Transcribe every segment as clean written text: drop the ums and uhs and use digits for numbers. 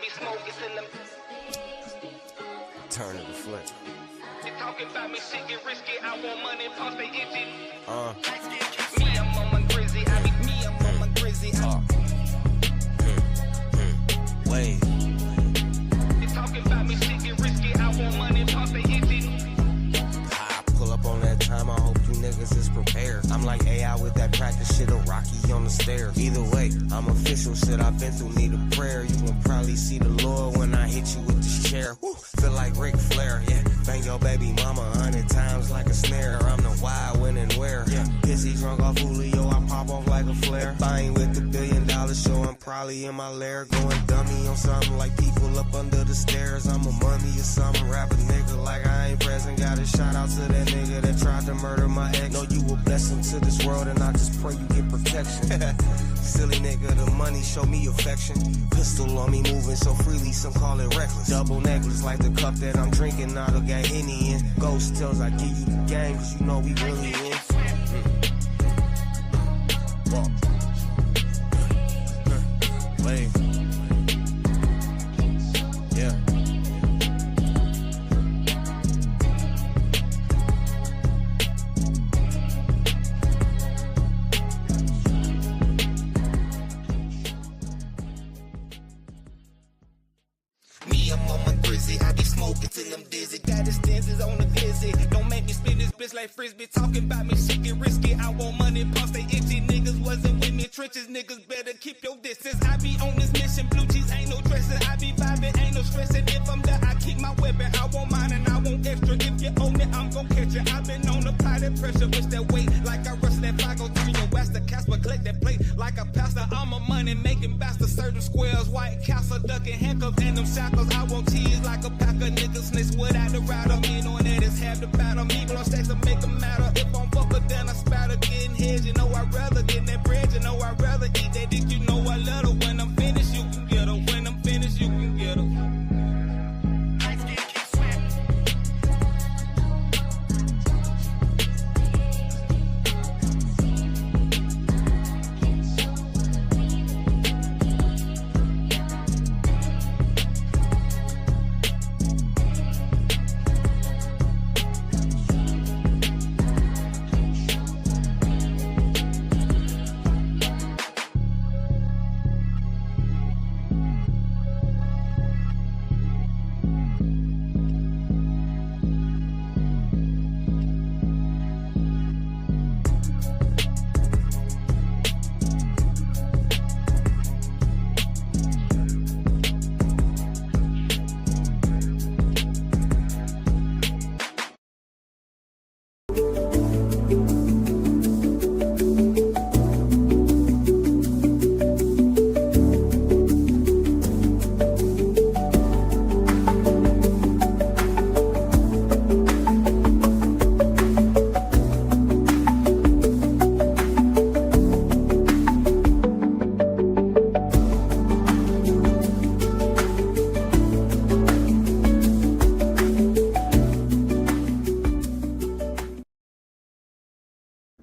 be smoking till them. Turn to the flip. They talking about me, shit get risky. I want money, pumps they itching. Me, I'm on my grizzy. I'm on my grizzy. Wait. They talking about me, shit get risky. I want money, pumps they itching. I pull up on that time, I hope you niggas is prepared. I'm like AI with that practice shit, a Rocky on the stairs. Either way, I'm official, shit I've been through, need a prayer. You gon' probably see the Lord when I hit you with this chair. Woo. Feel like Ric Flair, yeah. Bang your baby mama 100 times like a snare. I'm the why, when, and where. Yeah. Pissy drunk off Julio, I pop off like a flare. If I ain't with the $1 billion show, I'm probably in my lair. Going dummy on something like people up under the stairs. I'm a mummy or something, rap a nigga like I ain't present. Got a shout out to that nigga that tried to murder my ex. Know you a blessing to this world and I just pray you get protection. Silly nigga, the money show me affection. Pistol on me moving so freely, some call it reckless. Double necklace like the cup that I'm drinking out of got Henny in. Ghost tells I give you the game cause you know we really in. Wait. Yeah. Me, I'm on my grizzy. I be smoking till I'm dizzy. Got the stances on the glizzy. Don't make me spin this bitch like frisbee. Talking about me, shit get risky. I want money, pumps they itchy. Niggas wasn't with me, trenches. Niggas better keep your distance. I be on this mission. Blue cheese ain't no dressing. I be vibing, ain't no stressing. If I'm there, I keep my weapon. I want mine and I want extra. If you own it, I'm gon' catch it. I been on the potted pressure. Wish that weight like I wrestle that fly. Go turn your ass to Casper. Collect that plate like a pastor. I'm a money making bastard. Certain squares, white castle, ducking handcuffs and them shackles. I want cheese like a pack of niggas. Snitch without the rider. Me on that is half the battle. Me blow stacks to make them matter. If I'm fucker, then I spatter. Getting heads, you know I'd rather get that bread. You know I'd rather eat that dick. You know I love her. When I'm finished, you can get her. When I'm finished, you can get her.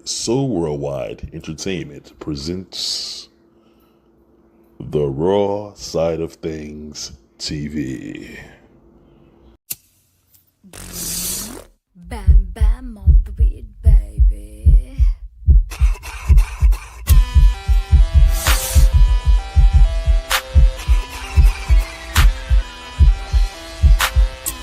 So Worldwide Entertainment presents The Raw Side of Things TV. Bam bam on the beat, baby.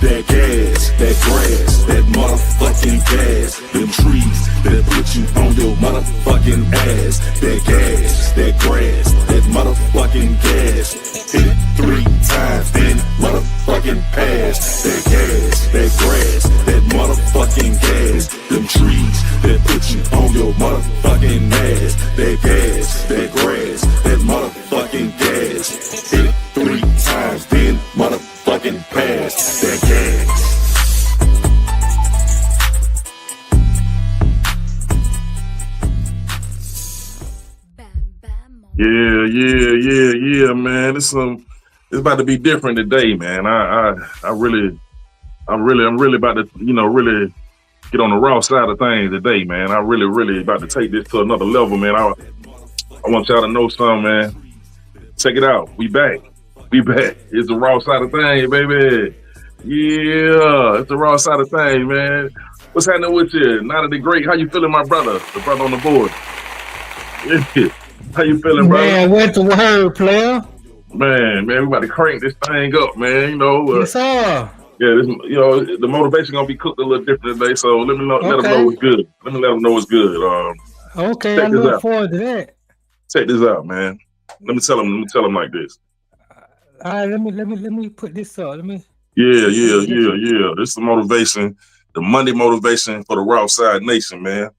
That gas, that grass, that motherfucking gas, them trees that put you on your motherfucking ass. That gas, that grass, that motherfucking gas. Hit it 3 times, then motherfucking pass. That gas, that grass, that motherfucking gas. Them trees that put you on your motherfucking ass. That gas, that grass, that motherfucking gas. Hit it 3 times, then motherfucking pass. That gas. Yeah, man. It's about to be different today, man. I'm really about to, really get on the raw side of things today, man. I really about to take this to another level, man. I want y'all to know something, man. Check it out. We back. We back. It's the raw side of things, baby. Yeah, it's the raw side of things, man. What's happening with you? Not the great. How you feeling, my brother? The brother on the board. How you feeling, brother? Man, what the word, player? Man, we about to crank this thing up, man. You know, Yes, sir. yeah, this, the motivation gonna be cooked a little different today. So let me know, let them know Okay. what's good. Let them know what's good. Okay, I Check this look out. forward to that. Check this out, man. Let me tell them like this. All right, let me put this up. Let me Yeah. get This is the motivation, the Monday motivation for the Raw Side Nation, man.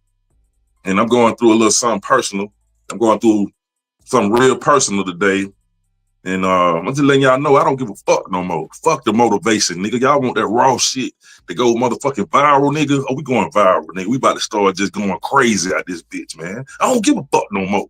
And I'm going through a little something personal. I'm going through something real personal today. And I'm just letting y'all know I don't give a fuck no more. Fuck the motivation, nigga. Y'all want that raw shit to go motherfucking viral, nigga? Oh, we going viral, nigga. We about to start just going crazy out this bitch, man. I don't give a fuck no more.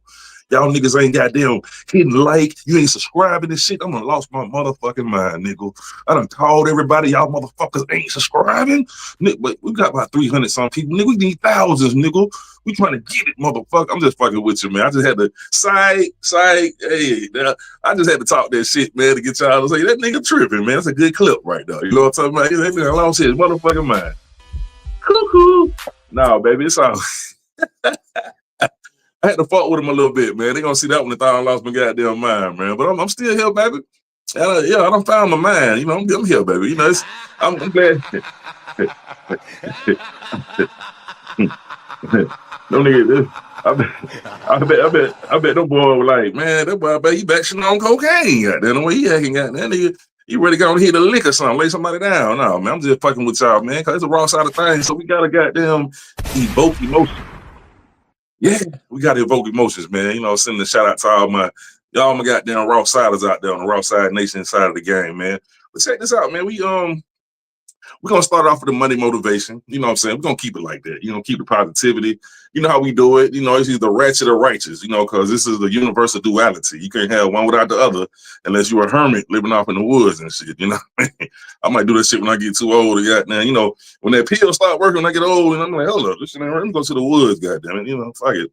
Y'all niggas ain't goddamn hitting like, you ain't subscribing and shit. I'm done lost my motherfucking mind, nigga. I done called everybody, y'all motherfuckers ain't subscribing. Nigga, but we got about 300 some people, nigga. We need thousands, nigga. We trying to get it, motherfucker. I'm just fucking with you, man. I just had to I just had to talk that shit, man, to get y'all to say that nigga tripping, man. That's a good clip right there. You know what I'm talking about? That nigga lost his motherfucking mind. Cuckoo. No, baby, it's all. I had to fuck with him a little bit, man. They gonna see that when they thought I lost my goddamn mind, man. But I'm still here, baby. I done found my mind. You know, I'm here, baby. You know, I'm glad. No nigga, I bet them boy were like, man, that boy, I bet he back shit on cocaine. Goddamn, the way he acting, goddamn, nigga, he ready to go and hit a lick or something, lay somebody down. No, man, I'm just fucking with y'all, man, because it's a raw side of things. So we gotta goddamn evoke emotions. Yeah, we gotta evoke emotions, man. You know, sending a shout out to all my goddamn raw siders out there on the raw side nation side of the game, man. But check this out, man. We're gonna start off with the money motivation. You know what I'm saying? We're gonna keep it like that. You know, keep the positivity. You know how we do it. You know, it's either ratchet or righteous, you know, because this is the universal duality. You can't have one without the other unless you're a hermit living off in the woods and shit. You know what I mean? I might do that shit when I get too old. Goddamn, you know, when that pill start working when I get old, and I'm like, hold up, this shit ain't right. Let me go to the woods, goddamn it. You know, fuck it.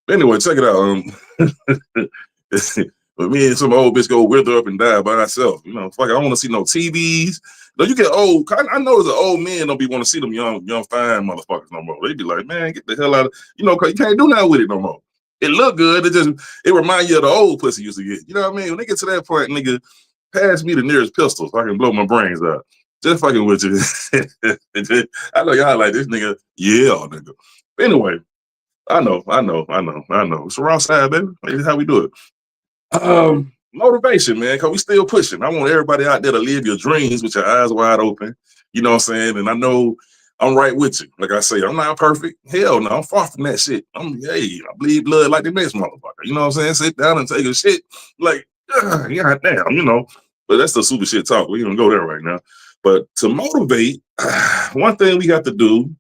But anyway, check it out. But me and some old bitch go wither up and die by ourselves. You know, fuck, I don't want to see no TVs. No, you get old. I know the old men don't be want to see them young fine motherfuckers no more. They be like, man, get the hell out of, you know, cause you can't do nothing with it no more. It look good. It remind you of the old pussy used to get. You know what I mean? When they get to that point, nigga, pass me the nearest pistol so I can blow my brains out. Just fucking with you. I know y'all like this nigga. Yeah, nigga. But anyway, I know. It's the raw side, baby. That's how we do it. Motivation, man, because we still pushing. I want everybody out there to live your dreams with your eyes wide open. You know what I'm saying? And I know I'm right with you. Like I say, I'm not perfect. Hell no, I'm far from that shit. I bleed blood like the next motherfucker. You know what I'm saying? Sit down and take a shit. Like, God damn, you know. But that's the super shit talk. We don't go there right now. But to motivate, one thing we got to do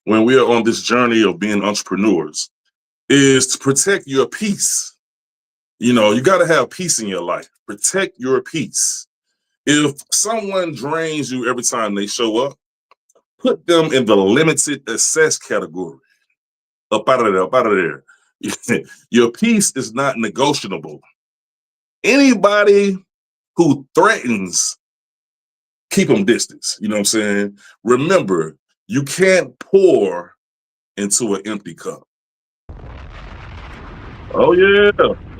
when we are on this journey of being entrepreneurs is to protect your peace. You know, you got to have peace in your life. Protect your peace. If someone drains you every time they show up, put them in the limited access category. Up out of there. Your peace is not negotiable. Anybody who threatens, keep them distance. You know what I'm saying? Remember, you can't pour into an empty cup. Oh, yeah.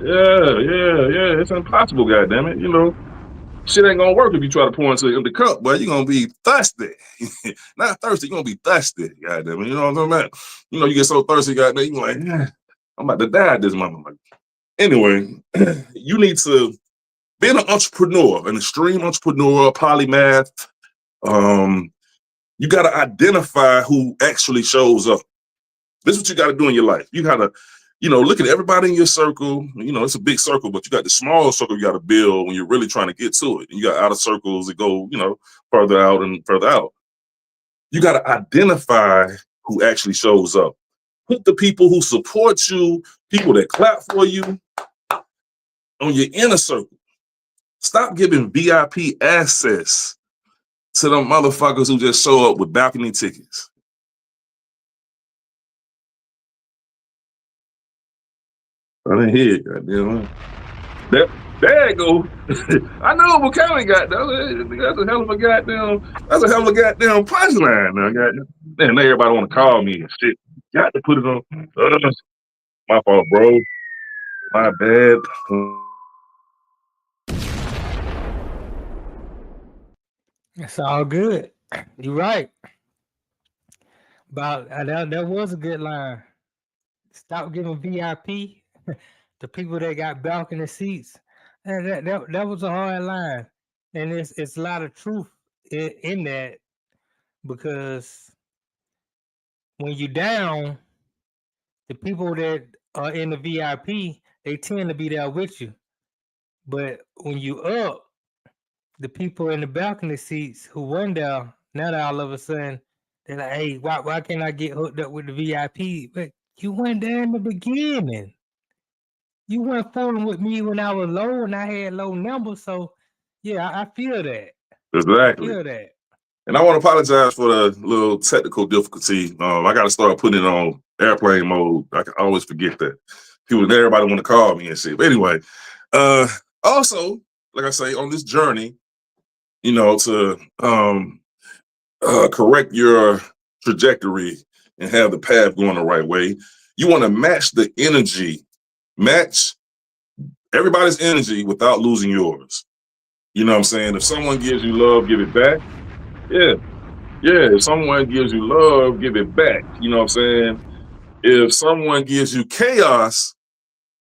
It's impossible, goddammit. You know, shit ain't gonna work if you try to pour into an empty cup, but you're gonna be thirsty. Not thirsty, you're gonna be thirsty, goddamn it. You know what I'm talking about? You know, you get so thirsty, goddamn, you're like, I'm about to die at this moment. Anyway, you need to be an entrepreneur, an extreme entrepreneur, polymath. You gotta identify who actually shows up. This is what you gotta do in your life. You gotta, you know, look at everybody in your circle. You know, it's a big circle, but you got the small circle you got to build when you're really trying to get to it. And you got outer circles that go, you know, further out and further out. You got to identify who actually shows up. Put the people who support you, people that clap for you, on your inner circle. Stop giving VIP access to them motherfuckers who just show up with balcony tickets. I didn't hear it, goddamn. There you go. I know what County got. That's a hell of a goddamn. That's a hell of a goddamn punchline. Now, goddamn. Man, everybody want to call me and shit. Got to put it on. My fault, bro. My bad. It's all good. You're right. About that was a good line. Stop giving VIP to people that got balcony seats. And that was a hard line, and it's a lot of truth in that because when you down, the people that are in the VIP they tend to be there with you, but when you up, the people in the balcony seats who won there now that all of a sudden they're like, hey, why can't I get hooked up with the VIP? But you went there in the beginning. You weren't fooling with me when I was low and I had low numbers. So yeah, I feel that. I Exactly. feel that. And I want to apologize for the little technical difficulty. I got to start putting it on airplane mode. I can always forget that. Everybody want to call me and shit. But anyway, also, like I say, on this journey, to correct your trajectory and have the path going the right way, you want to match the energy, match everybody's energy without losing yours. You know what I'm saying? If someone gives you love, give it back. Yeah. Yeah, if someone gives you love, give it back. You know what I'm saying? If someone gives you chaos,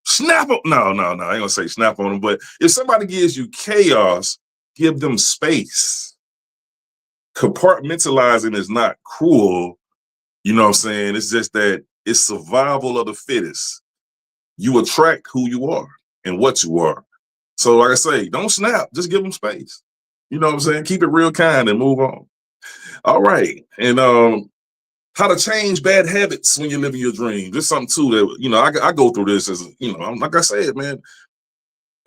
snap on. No, I ain't gonna say snap on them, but if somebody gives you chaos, give them space. Compartmentalizing is not cruel. You know what I'm saying? It's just that it's survival of the fittest. You attract who you are and what you are. So like I say, don't snap, just give them space. You know what I'm saying? Keep it real kind and move on. All right. And how to change bad habits when you're living your dream. This is something too that, I go through this as, I'm like I said, man,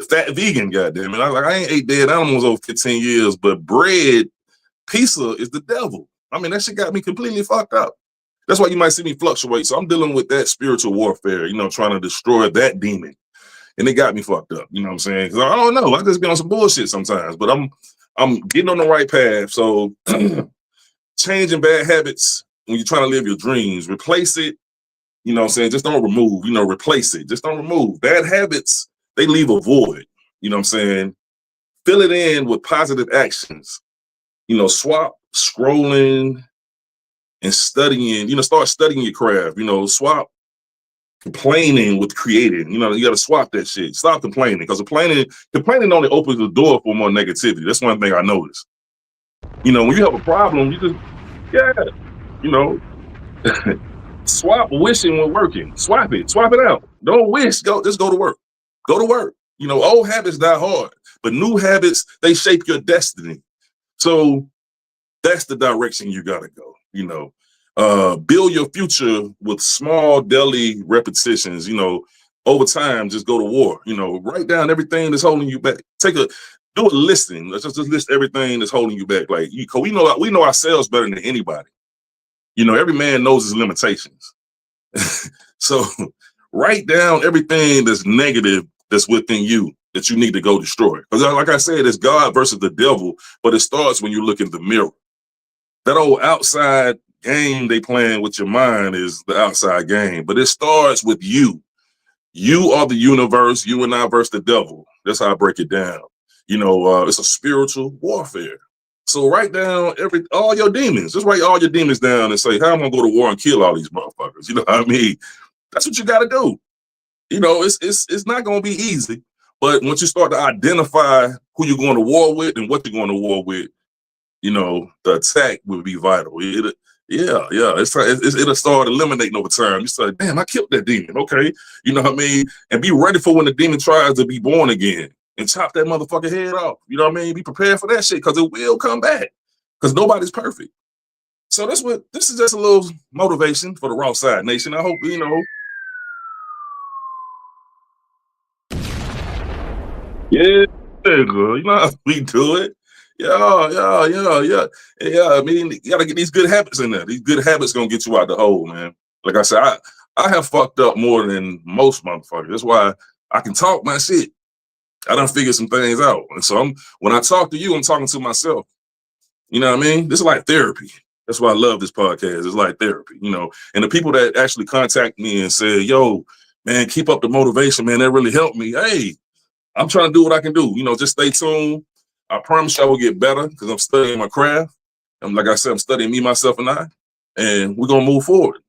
fat vegan, goddamn it. I ain't ate dead animals over 15 years, but bread, pizza is the devil. I mean, that shit got me completely fucked up. That's why you might see me fluctuate. So I'm dealing with that spiritual warfare, trying to destroy that demon. And it got me fucked up. You know what I'm saying? Because I don't know. I just be on some bullshit sometimes, but I'm getting on the right path. So changing bad habits when you're trying to live your dreams, replace it. You know what I'm saying? Just don't remove, replace it. Just don't remove. Bad habits, they leave a void. You know what I'm saying? Fill it in with positive actions. Swap scrolling and studying, start studying your craft, swap complaining with creating. You got to swap that shit. Stop complaining, because complaining only opens the door for more negativity. That's one thing I noticed. When you have a problem, you just, swap wishing when working. Swap it out. Don't wish, just go to work. Go to work. Old habits die hard, but new habits, they shape your destiny. So that's the direction you gotta go. Build your future with small daily repetitions. Over time, just go to war. Write down everything that's holding you back. Do a listing. Let's just list everything that's holding you back. Like, cause we know ourselves better than anybody. Every man knows his limitations. So write down everything that's negative that's within you that you need to go destroy. Because like I said, it's God versus the devil, but it starts when you look in the mirror. That old outside game they playing with your mind is the outside game, but it starts with you. You are the universe, you and I versus the devil. That's how I break it down. It's a spiritual warfare. So write down all your demons. Just write all your demons down and say, how am I gonna go to war and kill all these motherfuckers? You know what I mean? That's what you gotta do. It's not gonna be easy, but once you start to identify who you're going to war with and what you're going to war with, the attack will be vital. It'll start eliminating over time. You say, damn, I killed that demon. Okay. You know what I mean? And be ready for when the demon tries to be born again and chop that motherfucker head off. You know what I mean? Be prepared for that shit, because it will come back, because nobody's perfect. So this is just a little motivation for the Raw Side Nation. I hope, yeah, girl, how we do it. Yeah. I mean, you gotta get these good habits in there. These good habits gonna get you out the hole, man. Like I said, I have fucked up more than most motherfuckers. That's why I can talk my shit. I done figured some things out. And so when I talk to you, I'm talking to myself. You know what I mean? This is like therapy. That's why I love this podcast. It's like therapy, you know. And the people that actually contact me and say, yo, man, keep up the motivation, man. That really helped me. Hey, I'm trying to do what I can do. You know, just stay tuned. I promise you I will get better because I'm studying my craft. And like I said, I'm studying me, myself, and I. And we're going to move forward.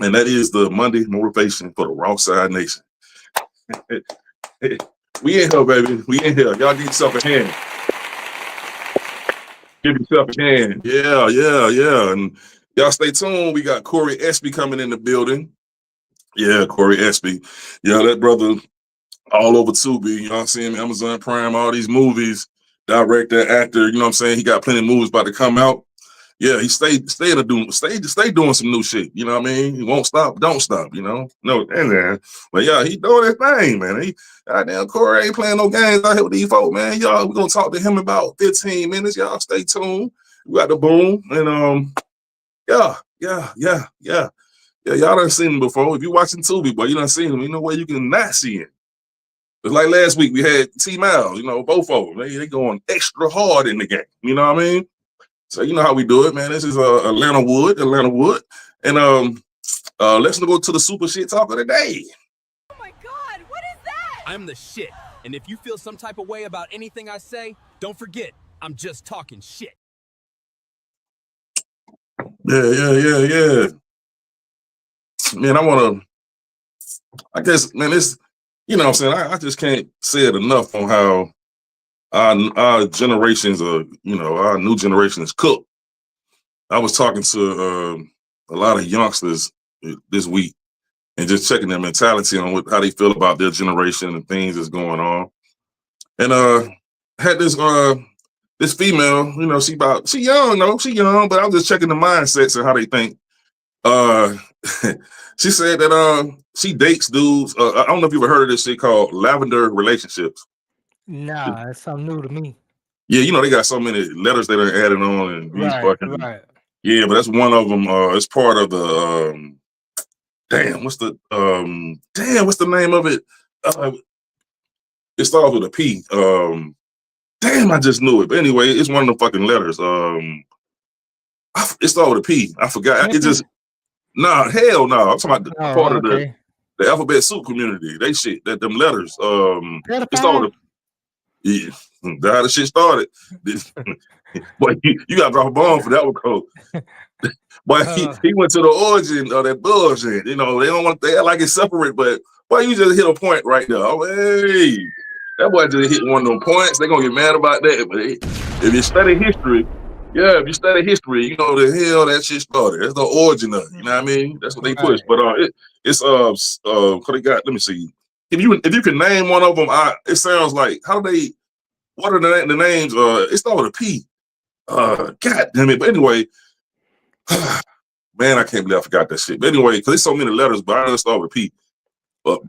And that is the Monday motivation for the Raw Side Nation. We in here, baby. We in here. Y'all give yourself a hand. Give yourself a hand. Yeah. And y'all stay tuned. We got Cory Espie coming in the building. Yeah, Cory Espie. Yeah, that brother all over Tubi. You know what I'm saying? Amazon Prime, all these movies. Director, actor. You know what I'm saying? He got plenty of movies about to come out. Yeah, he stay doing some new shit. You know what I mean? He won't stop, don't stop. You know, no, and but yeah, he doing his thing, man. He goddamn Cory ain't playing no games out here with these folks, man. Y'all, we gonna talk to him about 15 minutes. Y'all stay tuned. We got the boom, and yeah. Y'all done seen him before. If you watching Tubi, boy, you done seen him. You know where you can not see him. It's like last week we had T Miles. You know, both of them. They going extra hard in the game. You know what I mean? So you know how we do it, man. This is Atlanta Wood. And let's go to the super shit talk of the day. Oh my God, what is that? I'm the shit. And if you feel some type of way about anything I say, don't forget, I'm just talking shit. Yeah. Man, I guess, man, it's, you know what I'm saying? I just can't say it enough on how our generations are, you know, our new generation is cooked. I was talking to a lot of youngsters this week and just checking their mentality on how they feel about their generation and things that's going on. And had this female, you know, she young, but I was just checking the mindsets and how they think. She said that she dates dudes. I don't know if you've ever heard of this shit called lavender relationships. Nah, it's something new to me. Yeah, you know, they got so many letters that are added on and these fucking. Right. Yeah, but that's one of them. It's part of the what's the name of it? It starts with a P. I just knew it. But anyway, it's one of the fucking letters. It starts with a P. I forgot. It just hell no. I'm talking about part of the alphabet soup community. They shit that them letters. It started with a yeah. That's how the shit started. Boy, you gotta drop a bomb for that one, Cole. But he went to the origin of that bullshit. You know, they act like it's separate, but boy, you just hit a point right there. Oh, hey, that boy just hit one of them points. They gonna get mad about that. But if you study history, you know the hell that shit started. That's the origin of it. You know what I mean? That's what they push. But it's what they got. Let me see. If you can name one of them, it sounds like what are the names? It starts with a P. God damn it. But anyway, man, I can't believe I forgot that shit. But anyway, because there's so many letters, but I know it starts with a P. But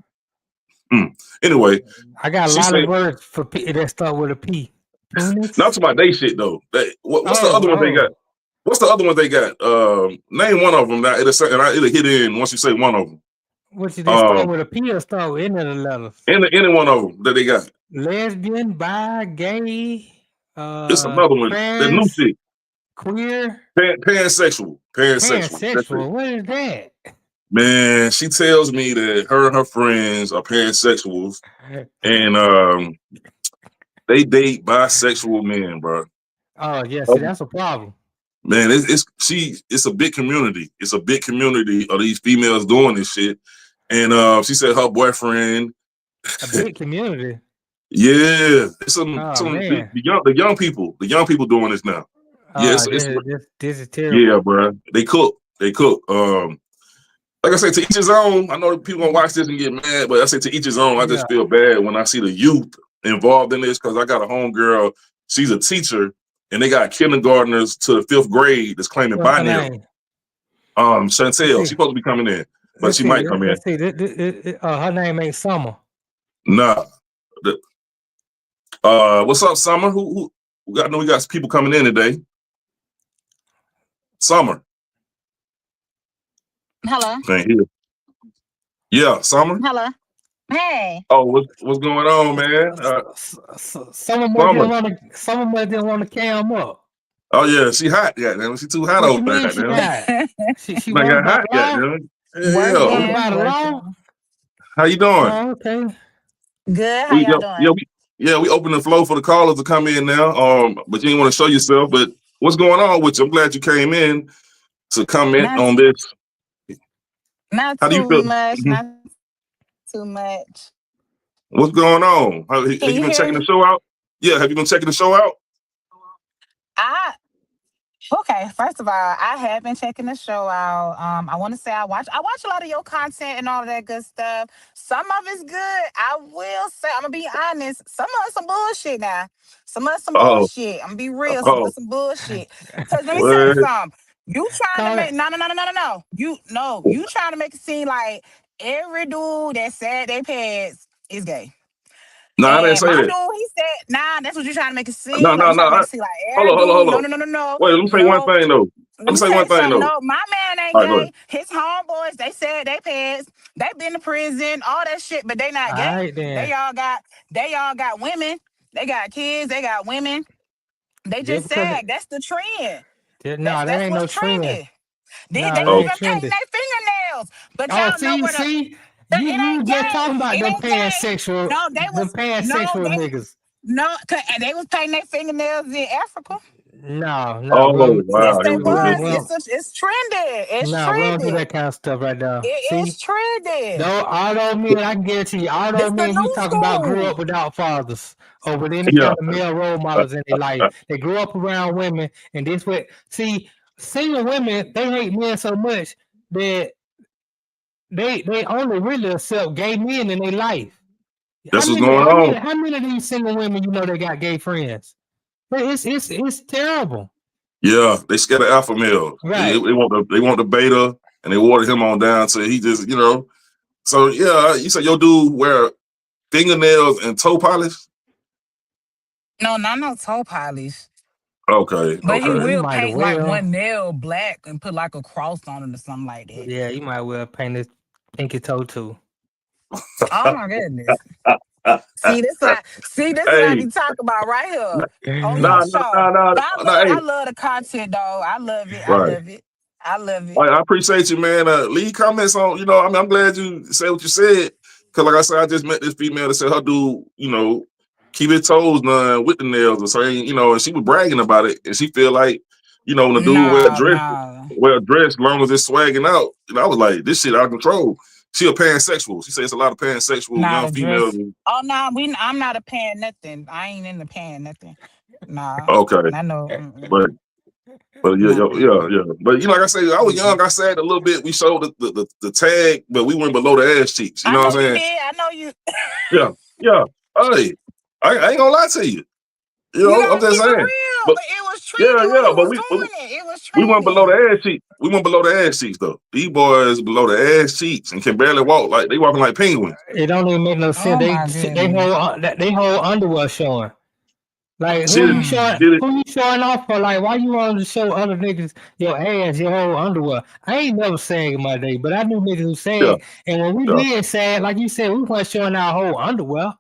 anyway, I got a lot of words for P that start with a P. Not to my day shit though. What's the other one they got? What's the other one they got? Name one of them. Now it'll hit in once you say one of them. What you start with a P or start with any of the letters? Any one of them that they got. Lesbian, bi, gay. It's another one. The new shit. Queer. Pansexual. Pansexual. What is that? Man, she tells me that her and her friends are pansexuals, and they date bisexual men, bro. Oh yeah, see that's a problem. Man, it's a big community. It's a big community of these females doing this shit. And she said her boyfriend. A big community. Yeah, it's the young people doing this now. This is terrible. Yeah, bro. They cook. Like I say, to each his own. I know people gonna watch this and get mad, but I say to each his own. I just feel bad when I see the youth involved in this because I got a homegirl. She's a teacher, and they got kindergartners to the 5th grade that's claiming binary. Chantel, she's supposed to be coming in, but she might come in. Her name ain't Summer. Nah. What's up, Summer? Who I know we got people coming in today. Summer. Hello. Can't hear. Yeah, Summer. Hello. Hey. Oh, what's going on, man? Someone must Summer. didn't want to cam up. Oh yeah, she hot, goddamn. She too hot What you over there, mean she goddamn. got? She Like worked got by hot, law. goddamn. Yeah. Worked by the law. Working. How you doing? Oh, okay. Good. How We y'all yeah, doing? we open the flow for the callers to come in now. But you didn't want to show yourself. But what's going on with you? I'm glad you came in to comment Not on this. not How do you too feel? much. Mhm. Not too much. What's going on? Have Can you you been hear checking the me? show out? Yeah, have you been checking the show out? I Okay, first of all, I have been checking the show out. I want to say I watch a lot of your content and all of that good stuff. Some of it's good. I will say, I'm gonna be honest. Some of it's some bullshit now. Some of it's some Oh, bullshit. I'm gonna be real. Some of oh, it's some bullshit. Cause let me say what? something. You trying to Call make it. no. You trying to make it seem like every dude that said they pants is gay. No, I didn't And say my that. dude, he said, nah, that's what you're trying to make it No, seem like. no, You trying no. to make it seem like Hold every on, hold on, dude. hold No, on. no, no, no, no, Wait, let me say one no. thing though. Let Let me me say tell one you thing something. though. No, my man ain't All right, go gay. ahead. His homeboys, they said they parents, they been to prison, all that shit, but they All not gay. right then. They all got women. They got kids. They got women. They Just just because said that's the trend. no, that That's ain't no what's trend. trendy. They No, that Oh, even ain't painting trendy. their fingernails. But Oh, y'all know see, where the see, it you ain't just gay. talking about It them ain't gay. pansexual, No, they them was no, pansexual they niggas. no, they was painting their fingernails in Africa. No, we oh, don't, Yes, wow. Here they we go again. was. It's trendy. It's no, we don't do trendy. that kind of stuff right now. It is See, trendy. though all those men, I can guarantee you, all those This the men you new talking about grew school. up without fathers or with any Yeah. kind of male role models in their life. They grew up around women, and this way, see, single women they hate men so much that they only really accept gay men in their life. That's what's going on. How many of these single women you know they got gay friends? But it's terrible. Yeah, they scared of alpha males. They Right. want the beta, and they watered him on down to he just So yeah, you said your dude wear fingernails and toe polish. No, not no toe polish. Okay, But he okay. You will might as paint like well. one nail black and put like a cross on it or something like that. Yeah, you might well paint his pinky toe too. Oh my goodness. This what I Hey, be talking about right here on your nah, nah, show. nah, nah, But nah. Hey, I love the content though. I love it. I right. love it. I love it. I appreciate you, man. Leave comments on. I mean, I'm glad you said what you said. Cause like I said, I just met this female that said her dude, keep his toes done with the nails or something, and she was bragging about it, and she feel like, when the dude No, no. wear a dress, long as it's swagging out, I was like, this shit out of control. She a pansexual. She says a lot of pansexual Not young a females. dress. Oh no, I'm not a pan nothing. I ain't in the pan nothing. Nah. Okay, I know. but yeah, No. yeah. But like I say, I was young. I said a little bit. We showed the tag, but we went below the ass cheeks. You I know know what I'm you saying? did. I know you. Yeah, yeah. Hey, I ain't gonna lie to you. You I'm gotta just keep it saying. real. But But it was yeah, trendy when yeah. you But was we doing it. It was we went below trendy. the ass cheeks. We went below the ass cheeks though. These boys below the ass cheeks and can barely walk. Like they walking like penguins. It don't even make no sense. Oh my goodness. They whole underwear showing. Like Shit, Mm. shit. who you showing off for? Like why you want to show other niggas your ass, your whole underwear? I ain't never sang in my day, but I knew niggas who Yeah, sang. And when we yeah. did sag, like you said, we weren't showing our whole underwear.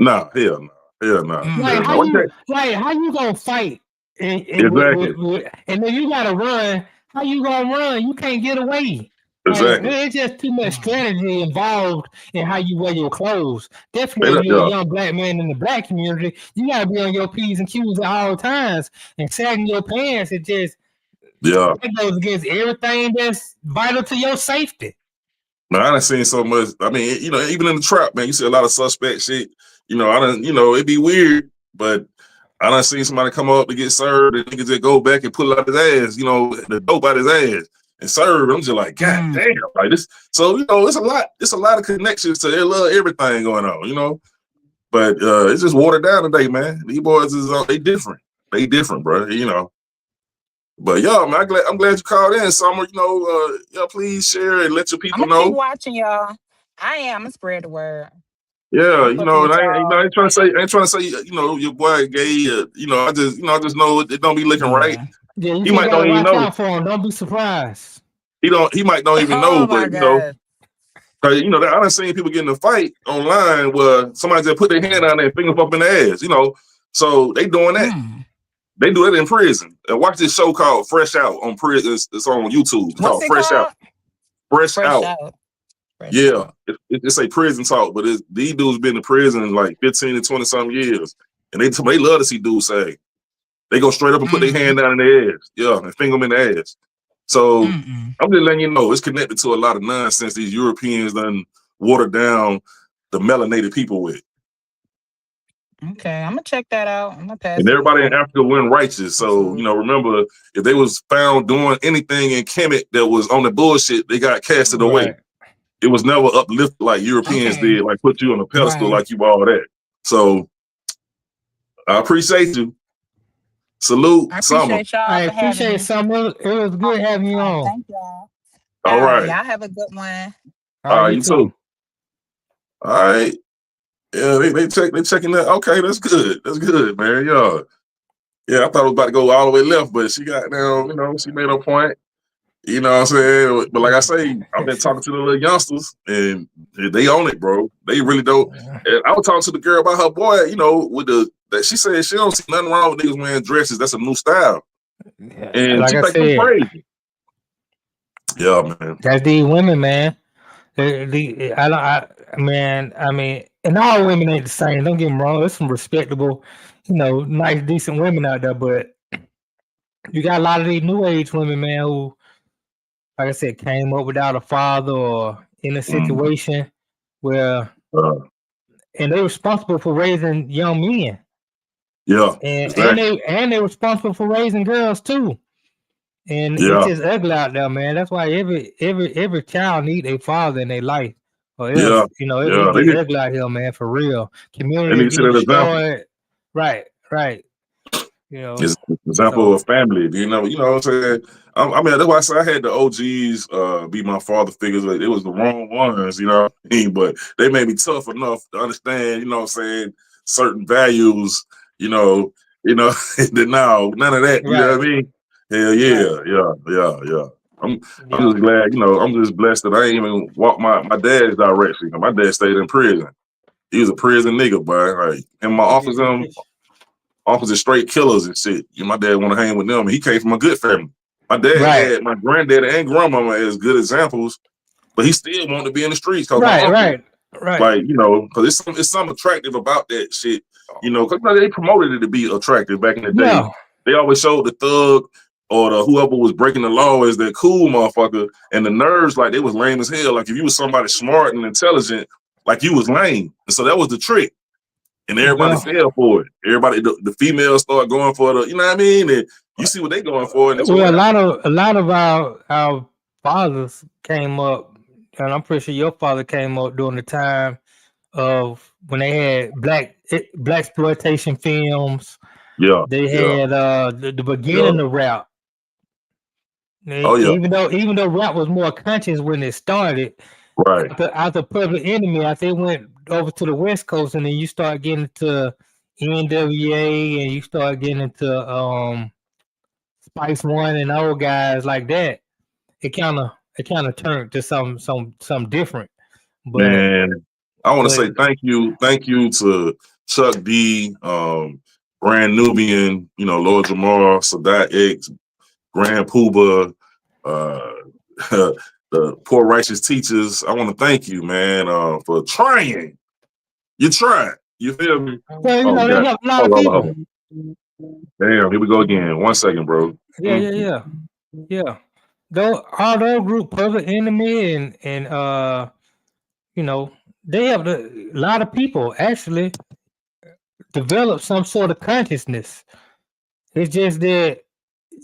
Nah, hell no, hell no, Mm. Like hell no. What that? how you gonna fight Exactly, and then you gotta run? How you gonna run? You can't get away. Like exactly. it's just too much Mm. strategy involved in how you wear your clothes. Definitely, if you're a Yeah, young black man in the black community, you gotta be on your P's and Q's at all times. And sagging your pants, yeah. that goes against everything that's vital to your safety. Man, I done seen so much. I mean, even in the trap, man, you see a lot of suspect shit. I done, it'd be weird, but I done seen somebody come up to get served and niggas just go back and pull out his ass, the dope out his ass and serve. I'm just like, God Mm. damn, like this. So, it's a lot of connections to everything going on. But it's just watered down today, man. These boys they different. They different, bro. But yeah, man, I'm glad you called in, Summer. Please share and let your I'm people gonna keep know. watching y'all. I am gonna spread the word. Yeah, I'm fucking and with I y'all. ain't trying to say, your boy gay. I just know it don't be looking right. Yeah. Yeah, you He just might gotta don't even watch know. out for them. Don't be surprised. He might don't even know, Oh but my god. You know, I done seen people get in a fight online where somebody just put their hand down there and finger up in the ass, you know. So they doing that. They do it in prison. And watch this show called Fresh Out on prison. It's on YouTube. It's What's called it Fresh Out. called? Fresh Out. Fresh Yeah. Out. It's a prison talk, but these dudes been in prison like 15 to 20 something years. And they love to see dudes say. They go straight up and put their hand down in their ass. Yeah, and finger them in the ass. So I'm just letting you know it's connected to a lot of nonsense these Europeans done watered down the melanated people with. Okay, I'm gonna check that out. I'm gonna pass And it everybody in along. Africa went righteous. So, you know, remember, if they was found doing anything in Kemet that was on the bullshit, they got casted away. It was never uplifted like Europeans did, like put you on a pedestal like you all that. So I appreciate you. Salute, I appreciate y'all. I for having appreciate me. Summer. It was good having you on. Thank y'all. All right. Y'all have a good one. All right, you too. All right. Yeah, they checking that. Okay, that's good. That's good, man. Yeah, I thought it was about to go all the way left, but she got down, you know, she made her point. You know what I'm saying? But like I say, I've been talking to the little youngsters and they own it, bro. They really don't. And I was talking to the girl about her boy, you know, with that she said she don't see nothing wrong with niggas wearing dresses. That's a new style. And Like she I think I'm said, crazy. Yeah, man. that's these women, man. I mean, and all women ain't the same. Don't get me wrong. There's some respectable, you know, nice, decent women out there, but you got a lot of these new age women, man, who, like I said, came up without a father or in a situation where, and they're responsible for raising young men. Yeah, and they're responsible for raising girls too. And it's just ugly out there, man. That's why every child need a father in their life, or else you know it get ugly out here, man. For real, community get destroyed. Right. You know, it's an example of family. You know what I'm saying? I mean, that's why I said I had the OGs be my father figures. Like, it was the wrong ones, you know what I mean? But they made me tough enough to understand, you know what I'm saying, certain values, you know, no, none of that, you know what I mean? Hell yeah. I'm just glad, you know, I'm just blessed that I ain't even walk my dad's direction. My dad stayed in prison. He was a prison nigga, boy. Like, in my office, opposite straight killers and shit. My dad want to hang with them. He came from a good family. My dad had my granddad and grandmama as good examples, but he still wanted to be in the streets. Right. Like, you know, because it's something attractive about that shit. You know, because they promoted it to be attractive back in the day. They always showed the thug or the whoever was breaking the law as that cool motherfucker, and the nerds, like, they was lame as hell. Like, if you was somebody smart and intelligent, like, you was lame. And so that was the trick. And everybody fell for it. Everybody, the females start going for the, you know what I mean? And you see what they going for. And well, a lot of our fathers came up, and I'm pretty sure your father came up during the time of when they had black exploitation films. Yeah, they had the beginning of rap. Even though rap was more conscious when it started, right? After Public Enemy, after they went over to the West Coast, and then you start getting into NWA, and you start getting into Spice One and old guys like that. It kind of turned to some different. But man, I want to say thank you to Chuck D, Brand Nubian, you know, Lord Jamar, Sadat X, Grand Pooba, the Poor Righteous Teachers. I want to thank you, man, for trying. You tried. You feel me? Well, you know, there's a lot of people. Damn, here we go again. 1 second, bro. Yeah. All those group, Public Enemy, and you know, they have a lot of people actually develop some sort of consciousness. It's just that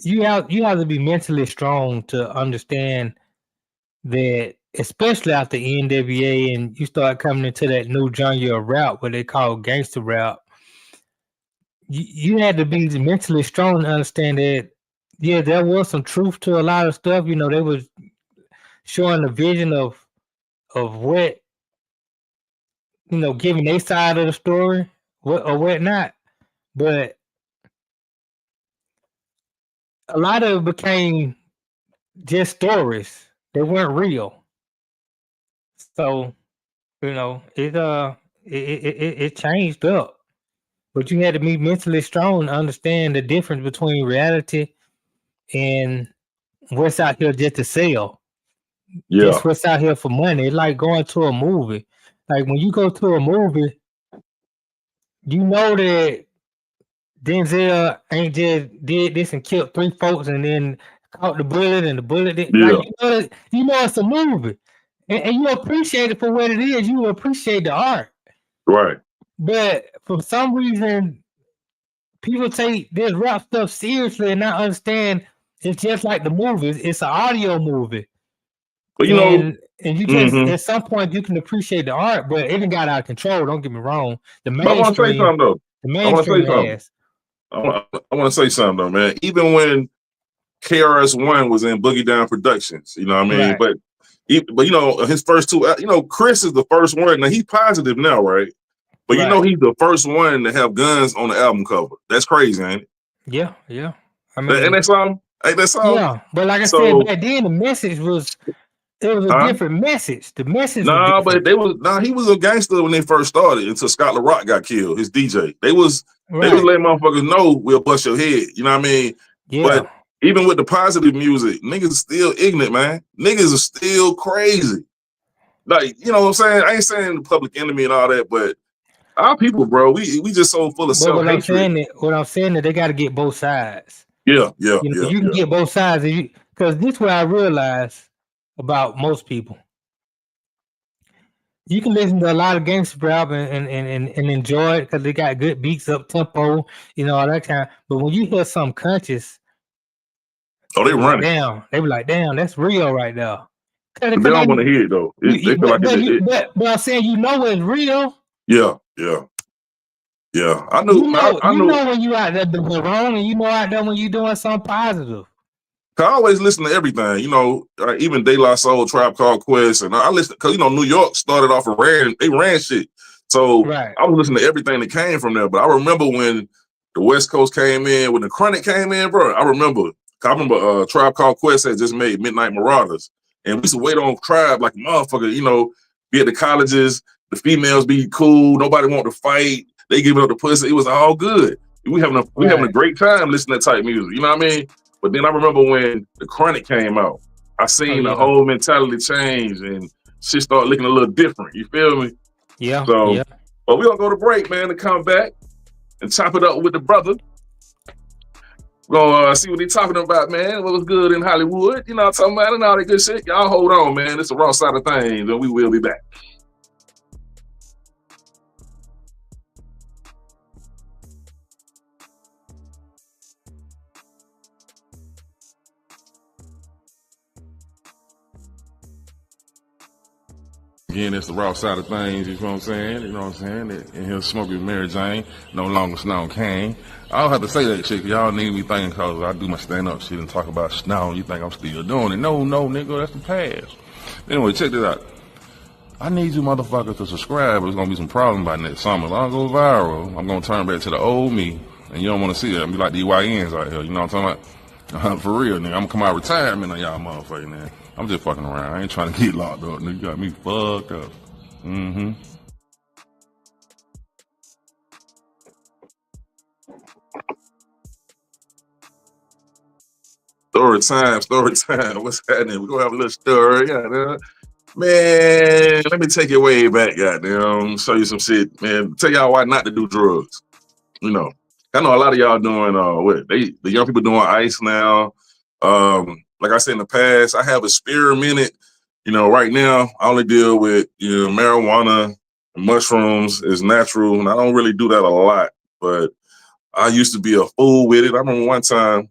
you have to be mentally strong to understand that, especially after NWA, and you start coming into that new genre of rap, what they call gangster rap. You had to be mentally strong to understand that. Yeah, there was some truth to a lot of stuff. You know, they was showing the vision of what, you know, giving their side of the story, what not. But a lot of it became just stories. They weren't real. So it changed up, but you had to be mentally strong to understand the difference between reality and what's out here just to sell. Yeah, Just what's out here for money. It's like going to a movie. Like when you go to a movie, you know that Denzel ain't just did this and killed 3 folks and then caught the bullet and the bullet like yeah, you know it's a movie. And you appreciate it for what it is. You appreciate the art. right. But for some reason, people take this rap stuff seriously and not understand it's just like the movies. It's an audio movie. But And you just hmm at some point you can appreciate the art, but it done got out of control. Don't get me wrong. but I want to say something though. The I want to mainstream say something. has. I want to say something though, man. Even when KRS-One was in Boogie Down Productions, you know what I mean? Right. But his first two, Chris is the first one. Now he's positive now, right? But Right. he's the first one to have guns on the album cover. That's crazy, ain't it? Yeah. I And mean, that's something. Ain't that something? yeah. But like I said, So, back then the message was a huh? different message. The message was Nah, but different. he was a gangster when they first started until Scott LaRock got killed, his DJ. They was Right. letting motherfuckers know we'll bust your head. You know what I mean? But Yeah. even with the positive music, niggas are still ignorant, man. Niggas are still crazy. Like, you know what I'm saying? I ain't saying the Public Enemy and all that, but our people, bro, we just so full of But self-hatred. what I'm saying that they got to get both sides. Yeah. You can get both sides because this is what I realize about most people. You can listen to a lot of gangster rap and enjoy it because they got good beats, up tempo, all that kind. But when you hear something conscious, Oh, they running. They be like, damn, that's real right now. They don't want to hear it though. They feel like but I'm saying it's real. Yeah. I knew. I knew. When you out there doing wrong, and out there when you doing something positive. I always listen to everything, even De La Soul, Tribe Called Quest, and I listen because New York started off they ran shit, so right. I was listening to everything that came from there. But I remember when the West Coast came in, when the Chronic came in, bro. I remember Tribe Called Quest had just made Midnight Marauders, and we used to wait on Tribe like a motherfucker. Be at the colleges, the females be cool, nobody want to fight, they giving up the pussy. It was all good. We having a great time listening to that type music. You know what I mean? But then I remember when the Chronic came out, I seen the whole mentality change and shit start looking a little different. You feel me? Yeah. So, but we gonna go to break, man, and come back and chop it up with the brother. We're gonna see what they talking about, man. What was good in Hollywood? You know what I'm talking about, and all that good shit. Y'all hold on, man. It's the raw side of things, and we will be back. Again, it's the raw side of things, you know what I'm saying? You know what I'm saying? And he'll smoke with Mary Jane, no longer Snow Kane. I don't have to say that shit, y'all need me thinking because I do my stand-up shit and talk about Snow. You think I'm still doing it. No, nigga, that's the past. Anyway, check this out. I need you motherfuckers to subscribe. There's going to be some problems by next summer. If I go viral, I'm going to turn back to the old me. And you don't want to see it. I'm be like the YNs out here. You know what I'm talking about? For real, nigga. I'm going to come out of retirement on y'all motherfuckers, man. I'm just fucking around. I ain't trying to get locked up, nigga. You got me fucked up. Story time. What's happening? We're going to have a little story. Man, let me take it way back, goddamn. Show you some shit, man. Tell y'all why not to do drugs. I know a lot of y'all doing the young people doing ice now. Like I said in the past, I have experimented. Right now I only deal with marijuana, and mushrooms is natural, and I don't really do that a lot. But I used to be a fool with it. I remember one time,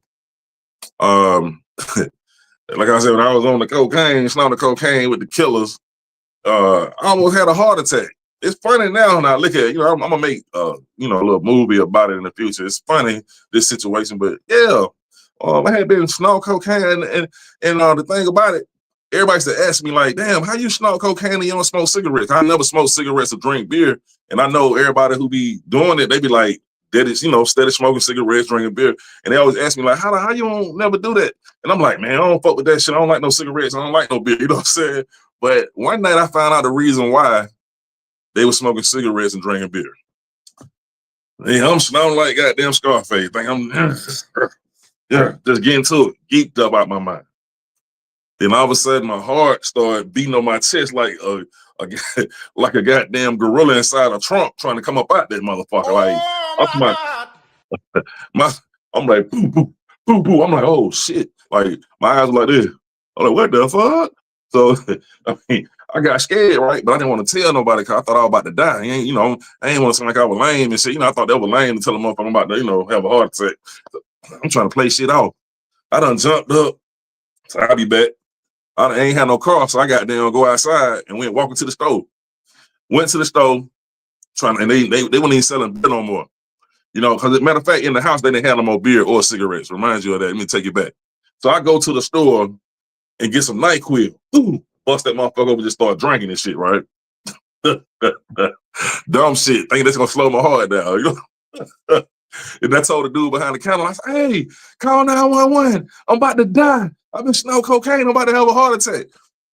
like I said, when I was on the cocaine, snorting the cocaine with the killers, I almost had a heart attack. It's funny now when I look at it. I'm gonna make a little movie about it in the future. It's funny, this situation, but yeah, I had been snorting cocaine, and the thing about it, everybody used to ask me like, damn, how you snort cocaine and you don't smoke cigarettes? I never smoked cigarettes or drink beer, and I know everybody who be doing it, they be like, that is, steady smoking cigarettes, drinking beer, and they always ask me like, how you don't never do that? And I'm like, man, I don't fuck with that shit. I don't like no cigarettes. I don't like no beer. You know what I'm saying? But one night I found out the reason why they were smoking cigarettes and drinking beer. Hey, I'm smelling like goddamn Scarface. Think I'm just getting to it, geeked up out my mind. Then all of a sudden, my heart started beating on my chest like a like a goddamn gorilla inside a trunk trying to come up out that motherfucker. Oh my God. I'm like, boo, boo, boo, boo. I'm like, oh shit. Like my eyes were like this. I'm like, what the fuck? So I mean, I got scared, right? But I didn't want to tell nobody because I thought I was about to die. I ain't want to seem like I was lame and shit. I thought that was lame to tell them I'm about to, have a heart attack. I'm trying to play shit off. I done jumped up. So I'll be back. I ain't had no car, so I got down, go outside, and went walking to the store. Went to the store, and they weren't even selling beer no more. Because as a matter of fact, in the house, they didn't have no more beer or cigarettes. Reminds you of that. Let me take it back. So I go to the store and get some NyQuil. Ooh, bust that motherfucker over and just start drinking this shit, right? Dumb shit. Thinking that's going to slow my heart down, And I told the dude behind the counter, I said, hey, call 911. I'm about to die. I've been snorting cocaine. I'm about to have a heart attack.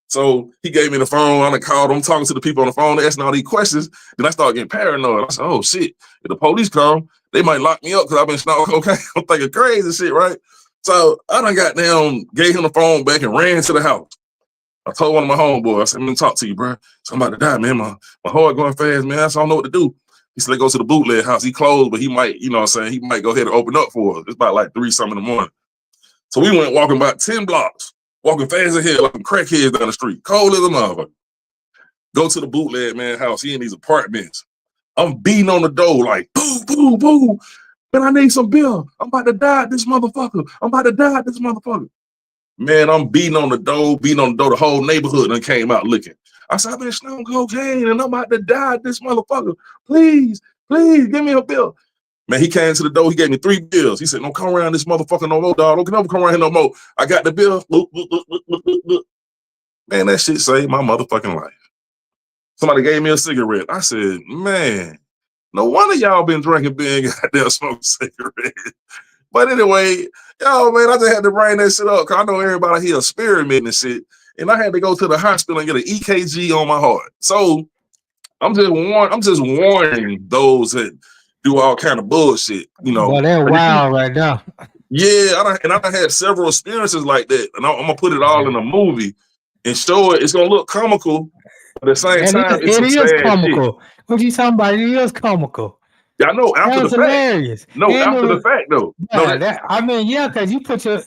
So he gave me the phone. I called him, talking to the people on the phone, asking all these questions. Then I started getting paranoid. I said, oh, shit. If the police come, they might lock me up because I've been snorting cocaine. I'm thinking crazy shit, right? So I done got down, gave him the phone back and ran to the house. I told one of my homeboys, I said, let me talk to you, bro. So I'm about to die, man. My heart going fast, man. I don't know what to do. He said, go to the bootleg house. He closed, but he might, he might go ahead and open up for us. It's about like 3-something in the morning. So we went walking about 10 blocks, walking fast ahead like some crackheads down the street, cold as a motherfucker. Go to the bootleg man house. He in these apartments. I'm beating on the door like, boo, boo, boo. Man, I need some beer. I'm about to die at this motherfucker. I'm about to die at this motherfucker. Man, I'm beating on the door. The whole neighborhood done came out looking. I said, I've been snorting cocaine and I'm about to die at this motherfucker. Please, give me a bill. Man, he came to the door. He gave me 3 bills. He said, don't come around this motherfucker no more, dog. Don't never come around here no more. I got the bill. Look. Man, that shit saved my motherfucking life. Somebody gave me a cigarette. I said, man, no wonder y'all been drinking beer and goddamn smoking cigarettes. But anyway, man, I just had to bring that shit up because I know everybody here experimenting and shit. And I had to go to the hospital and get an EKG on my heart. So I'm just warning those that do all kind of bullshit, Well, they're wild right now. Yeah, I had several experiences like that. And I'm going to put it all in a movie and show it. It's going to look comical. But at the same time, it is comical. Shit. What you talking about? It is comical. Yeah, I know. After the hilarious. fact. No, after the fact, though. Because you put your...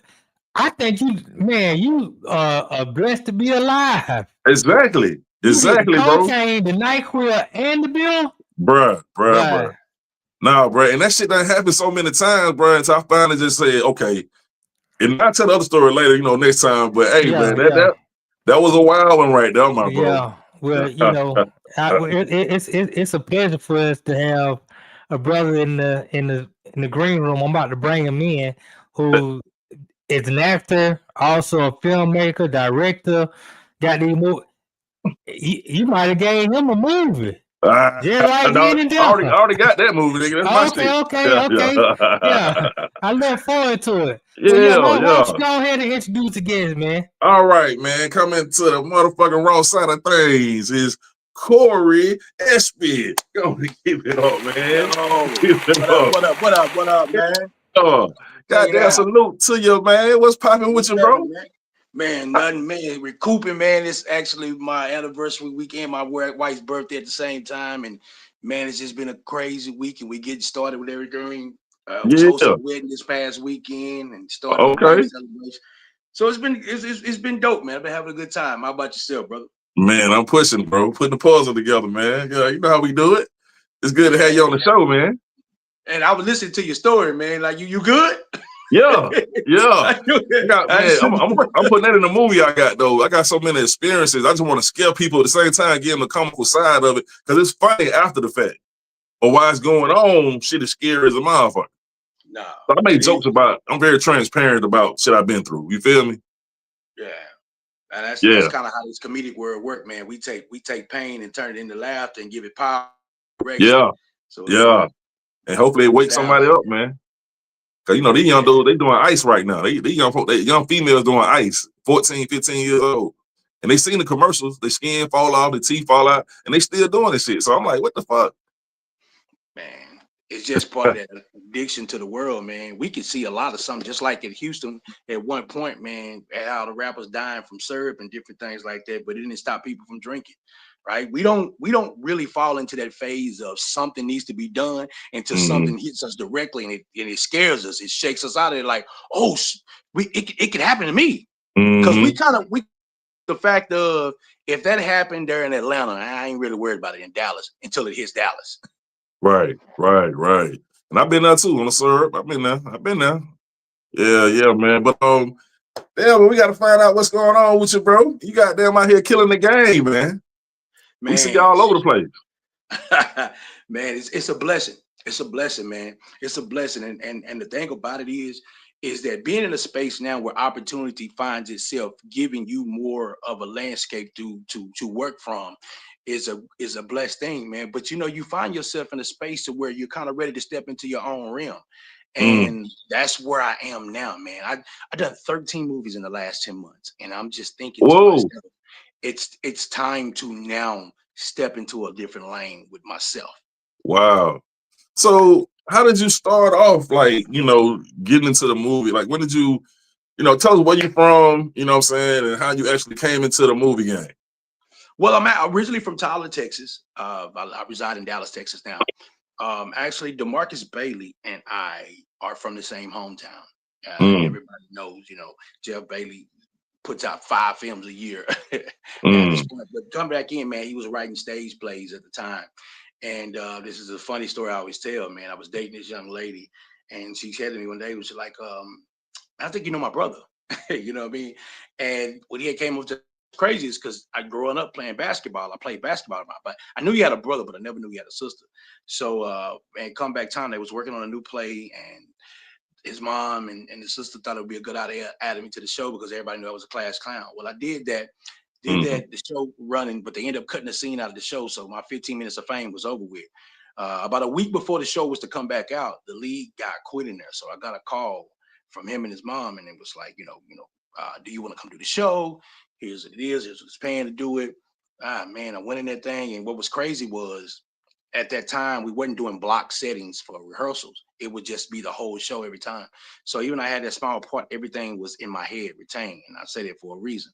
I think you are blessed to be alive. Exactly, bro. Cocaine, the NyQuil, and the bill. Bruh. Nah, bruh. And that shit done happened so many times, bruh. Until I finally just said, okay. And I'll tell the other story later, next time. But hey, man, that was a wild one right there, my bro. Yeah. Well, it's a pleasure for us to have a brother in the green room. I'm about to bring him in, who is an actor, also a filmmaker, director. Got these movies. You might have gave him a movie. Just like I already got that movie, nigga. That's my shit. Okay. Yeah. I look forward to it. Yeah, why don't you go ahead and introduce the guest, man? All right, man. Coming to the motherfucking raw side of things is Cory Espie. Go and keep it up, man. What up, man? Goddamn salute to you, man. What's popping with you, bro? Man, nothing, man. Recouping, man. It's actually my anniversary weekend, my wife's birthday at the same time, and man, it's just been a crazy week, and we getting started with everything. We hosted a wedding this past weekend and started the celebration. So it's been dope, man. I've been having a good time. How about yourself, brother? Man, I'm pushing, bro. Putting the puzzle together, man. Yeah, you know how we do it. It's good to have you on the show, man. And I was listening to your story, man. Like you good? Yeah. I'm putting that in the movie I got, though. I got so many experiences. I just want to scare people at the same time, give them the comical side of it, because it's funny after the fact. But while it's going on, shit is scary as a motherfucker. Nah. So I make jokes about, I'm very transparent about shit I've been through. You feel me? Yeah. And that's kind of how this comedic world work, man. We take pain and turn it into laughter and give it power. Yeah. So, and hopefully it wakes somebody up, man. Cause these young dudes, they doing ice right now. These young females doing ice, 14, 15 years old. And they seen the commercials, their skin fall off, the teeth fall out, and they still doing this shit. So I'm like, what the fuck? Man, it's just part of that addiction to the world, man. We can see a lot of something, just like in Houston at one point, man, how the rappers dying from syrup and different things like that, but it didn't stop people from drinking. Right? We don't really fall into that phase of something needs to be done until something hits us directly and it scares us. It shakes us out of it like, oh, it could happen to me. Because we the fact of if that happened there in Atlanta, I ain't really worried about it in Dallas until it hits Dallas. Right. And I've been there too on the syrup. I've been there. Yeah, man. But but we gotta find out what's going on with you, bro. You got them out here killing the game, man. We see y'all all over the place. Man, it's a blessing. It's a blessing, man. It's a blessing. And the thing about it is that being in a space now where opportunity finds itself giving you more of a landscape to work from is a blessed thing, man. But you find yourself in a space to where you're kind of ready to step into your own realm. And that's where I am now, man. I've done 13 movies in the last 10 months. And I'm just thinking to myself, it's time to now step into a different lane with myself. Wow. So how did you start off, like, getting into the movie? Like, when did you, tell us where you're from, you know what I'm saying, and how you actually came into the movie game? Well, I'm originally from Tyler, Texas. I reside in Dallas, Texas now. Actually, DeMarcus Bailey and I are from the same hometown. Everybody knows, Jeff Bailey puts out 5 films a year. At this point. But come back in, man, he was writing stage plays at the time. And this is a funny story I always tell, man. I was dating this young lady, and she said to me one day, was like, I think you know my brother. You know what I mean? And when he came up to crazy is because I growing up playing basketball. I played basketball, but I knew he had a brother, but I never knew he had a sister. So, and come back time, they was working on a new play, and his mom and his sister thought it would be a good idea adding me to the show because everybody knew I was a class clown. Well, I did that, the show running, but they ended up cutting the scene out of the show. So my 15 minutes of fame was over with. About a week before the show was to come back out, the lead guy quit in there. So I got a call from him and his mom, and it was like, do you want to come do the show? Here's what it is. Here's what it's paying to do it. Man, I went in that thing, and what was crazy was at that time we wasn't doing block settings for rehearsals. It would just be the whole show every time. So even I had that small part, everything was in my head retained, and I said it for a reason.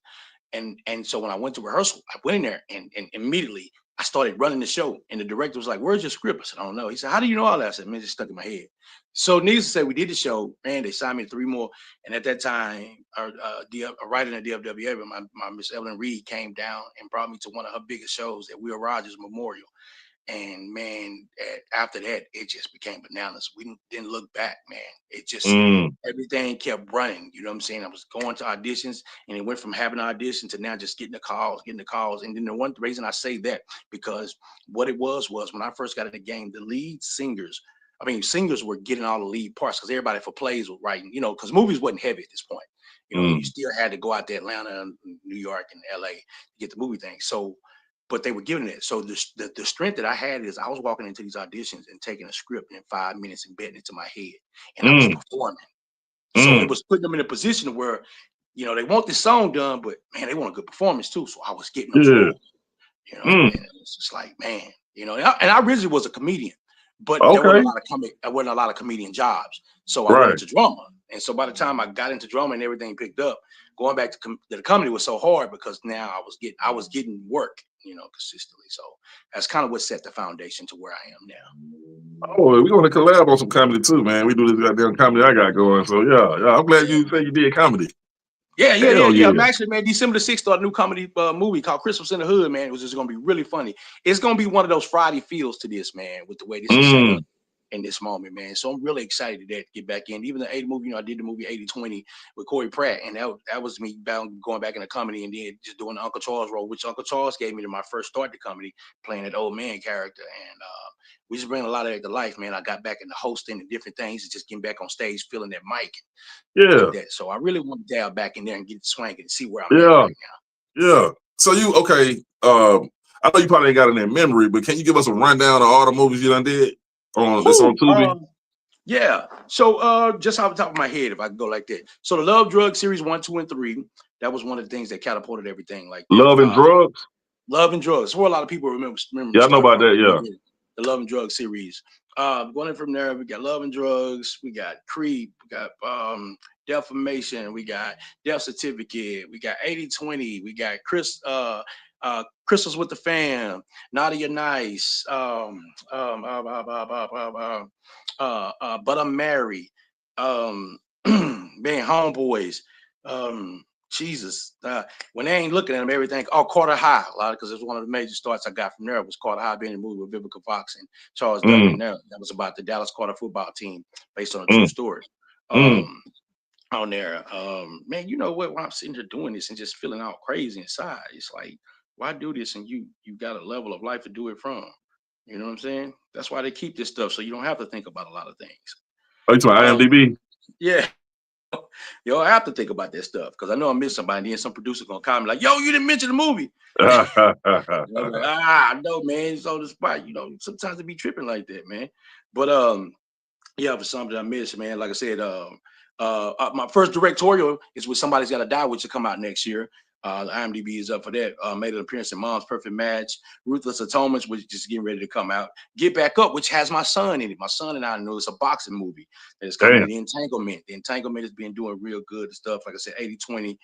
And so when I went to rehearsal, I went in there and immediately I started running the show. And the director was like, "Where's your script?" I said, "I don't know." He said, "How do you know all that?" I said, "Man, it's stuck in my head." So needless to say, we did the show, and they signed me to 3 more. And at that time, a writer in the DFWA, my Miss Evelyn Reed came down and brought me to one of her biggest shows at Will Rogers Memorial. And man, after that, it just became bananas. We didn't look back, man. It just everything kept running. You know what I'm saying? I was going to auditions, and it went from having an audition to now just getting the calls. And then the one reason I say that, because what it was when I first got in the game, the lead singers were getting all the lead parts because everybody for plays was writing, because movies wasn't heavy at this point. You still had to go out to Atlanta, New York, and LA to get the movie thing. So, but they were giving it. So the strength that I had is I was walking into these auditions and taking a script in 5 minutes and betting it to my head. And I was performing. So it was putting them in a position where, they want this song done, but man, they want a good performance too. So I was getting those roles, and it's just like, man, and I originally was a comedian, but there wasn't a lot of comedian jobs. So I went into drama. And so by the time I got into drama and everything picked up, going back to the comedy was so hard because now I was getting work, consistently. So that's kind of what set the foundation to where I am now. Oh, we're gonna collab on some comedy too, man. We do this goddamn comedy I got going. So yeah. I'm glad you say you did comedy. Yeah. I'm actually, man, December the 6th started a new comedy movie called Christmas in the Hood, man. It was just gonna be really funny. It's gonna be one of those Friday feels to this, man, with the way this is set up in this moment, man. So I'm really excited to get back in. Even the 80 movie, I did the movie 80/20 with Cory Pratt, and that was me going back into comedy and then just doing the Uncle Charles role, which Uncle Charles gave me to my first start to comedy, playing that old man character. And we just bring a lot of that to life, man. I got back into hosting and different things and just getting back on stage, feeling that mic. Like that. So I really want to dial back in there and get swinging and see where I'm at right now. Yeah. So I know you probably ain't got it in memory, but can you give us a rundown of all the movies you done did? That's on Tubi. Yeah. So just off the top of my head, if I could go like that. So the Love Drug series 1, 2, and 3, that was one of the things that catapulted everything like that. Love and Drugs. Love and Drugs. That's where a lot of people remember Yeah, the I know story about from. that. Yeah. The Love and Drugs series. Going in from there, we got Love and Drugs, we got Creep, we got Defamation, we got Death Certificate, we got 80/20, we got Crystals with the Fam, Nadia Nice, But I'm Married, being Homeboys, Jesus, when they ain't looking at them, everything. Oh, Carter High, a lot because it's one of the major starts I got from there was Carter High being a movie with Vivica Fox and Charles Dutton. That was about the Dallas Carter football team based on a true story. On there, man, you know what? When I'm sitting here doing this and just feeling all crazy inside, it's like, why do this? And you got a level of life to do it from. You know what I'm saying? That's why they keep this stuff so you don't have to think about a lot of things. Oh, you talking IMDb? Yeah. Yo, I have to think about that stuff because I know I missed somebody. And then some producer gonna comment like, "Yo, you didn't mention the movie." I'm like, no, man, it's on the spot. You know, sometimes it be tripping like that, man. But yeah, for something I missed, man. Like I said, my first directorial is with Somebody's Gotta Die, which will come out next year. IMDb is up for that. Made an appearance in Mom's Perfect Match, Ruthless Atonements, which is just getting ready to come out. Get Back Up, which has my son in it. My son and I know it's a boxing movie that is coming. The Entanglement. The Entanglement has been doing real good stuff. Like I said, 80/20.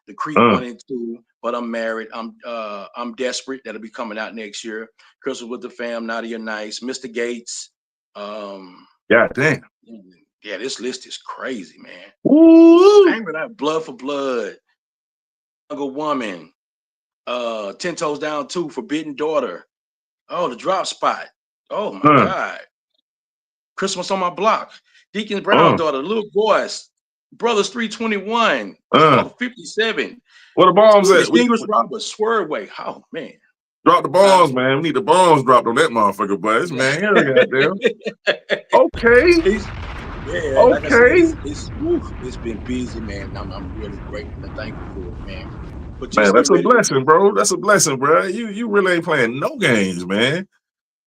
The Creep 1 and 2, But I'm Married. I'm Desperate. That'll be coming out next year. Crystals with the Fam, Nadia Nice, Mr. Gates. Yeah, damn. Yeah, this list is crazy, man. Ooh. I remember that Blood for Blood, Younger Woman, 10 Toes Down 2, Forbidden Daughter. Oh, The Drop Spot. Oh my God. Christmas on My Block, Deacon Brown's Daughter, Little Boys, Brothers 321, 57. Where the bombs at? Distinguished Robbers, Swerve Way. Oh man. Drop the bombs, man. We need the bombs dropped on that motherfucker, boys. Man, hell goddamn. Okay. Yeah, like I said, it's been busy, man. I'm really grateful and thankful for it, man. But just man, that's a ready blessing, bro. That's a blessing, bro. You really ain't playing no games, man.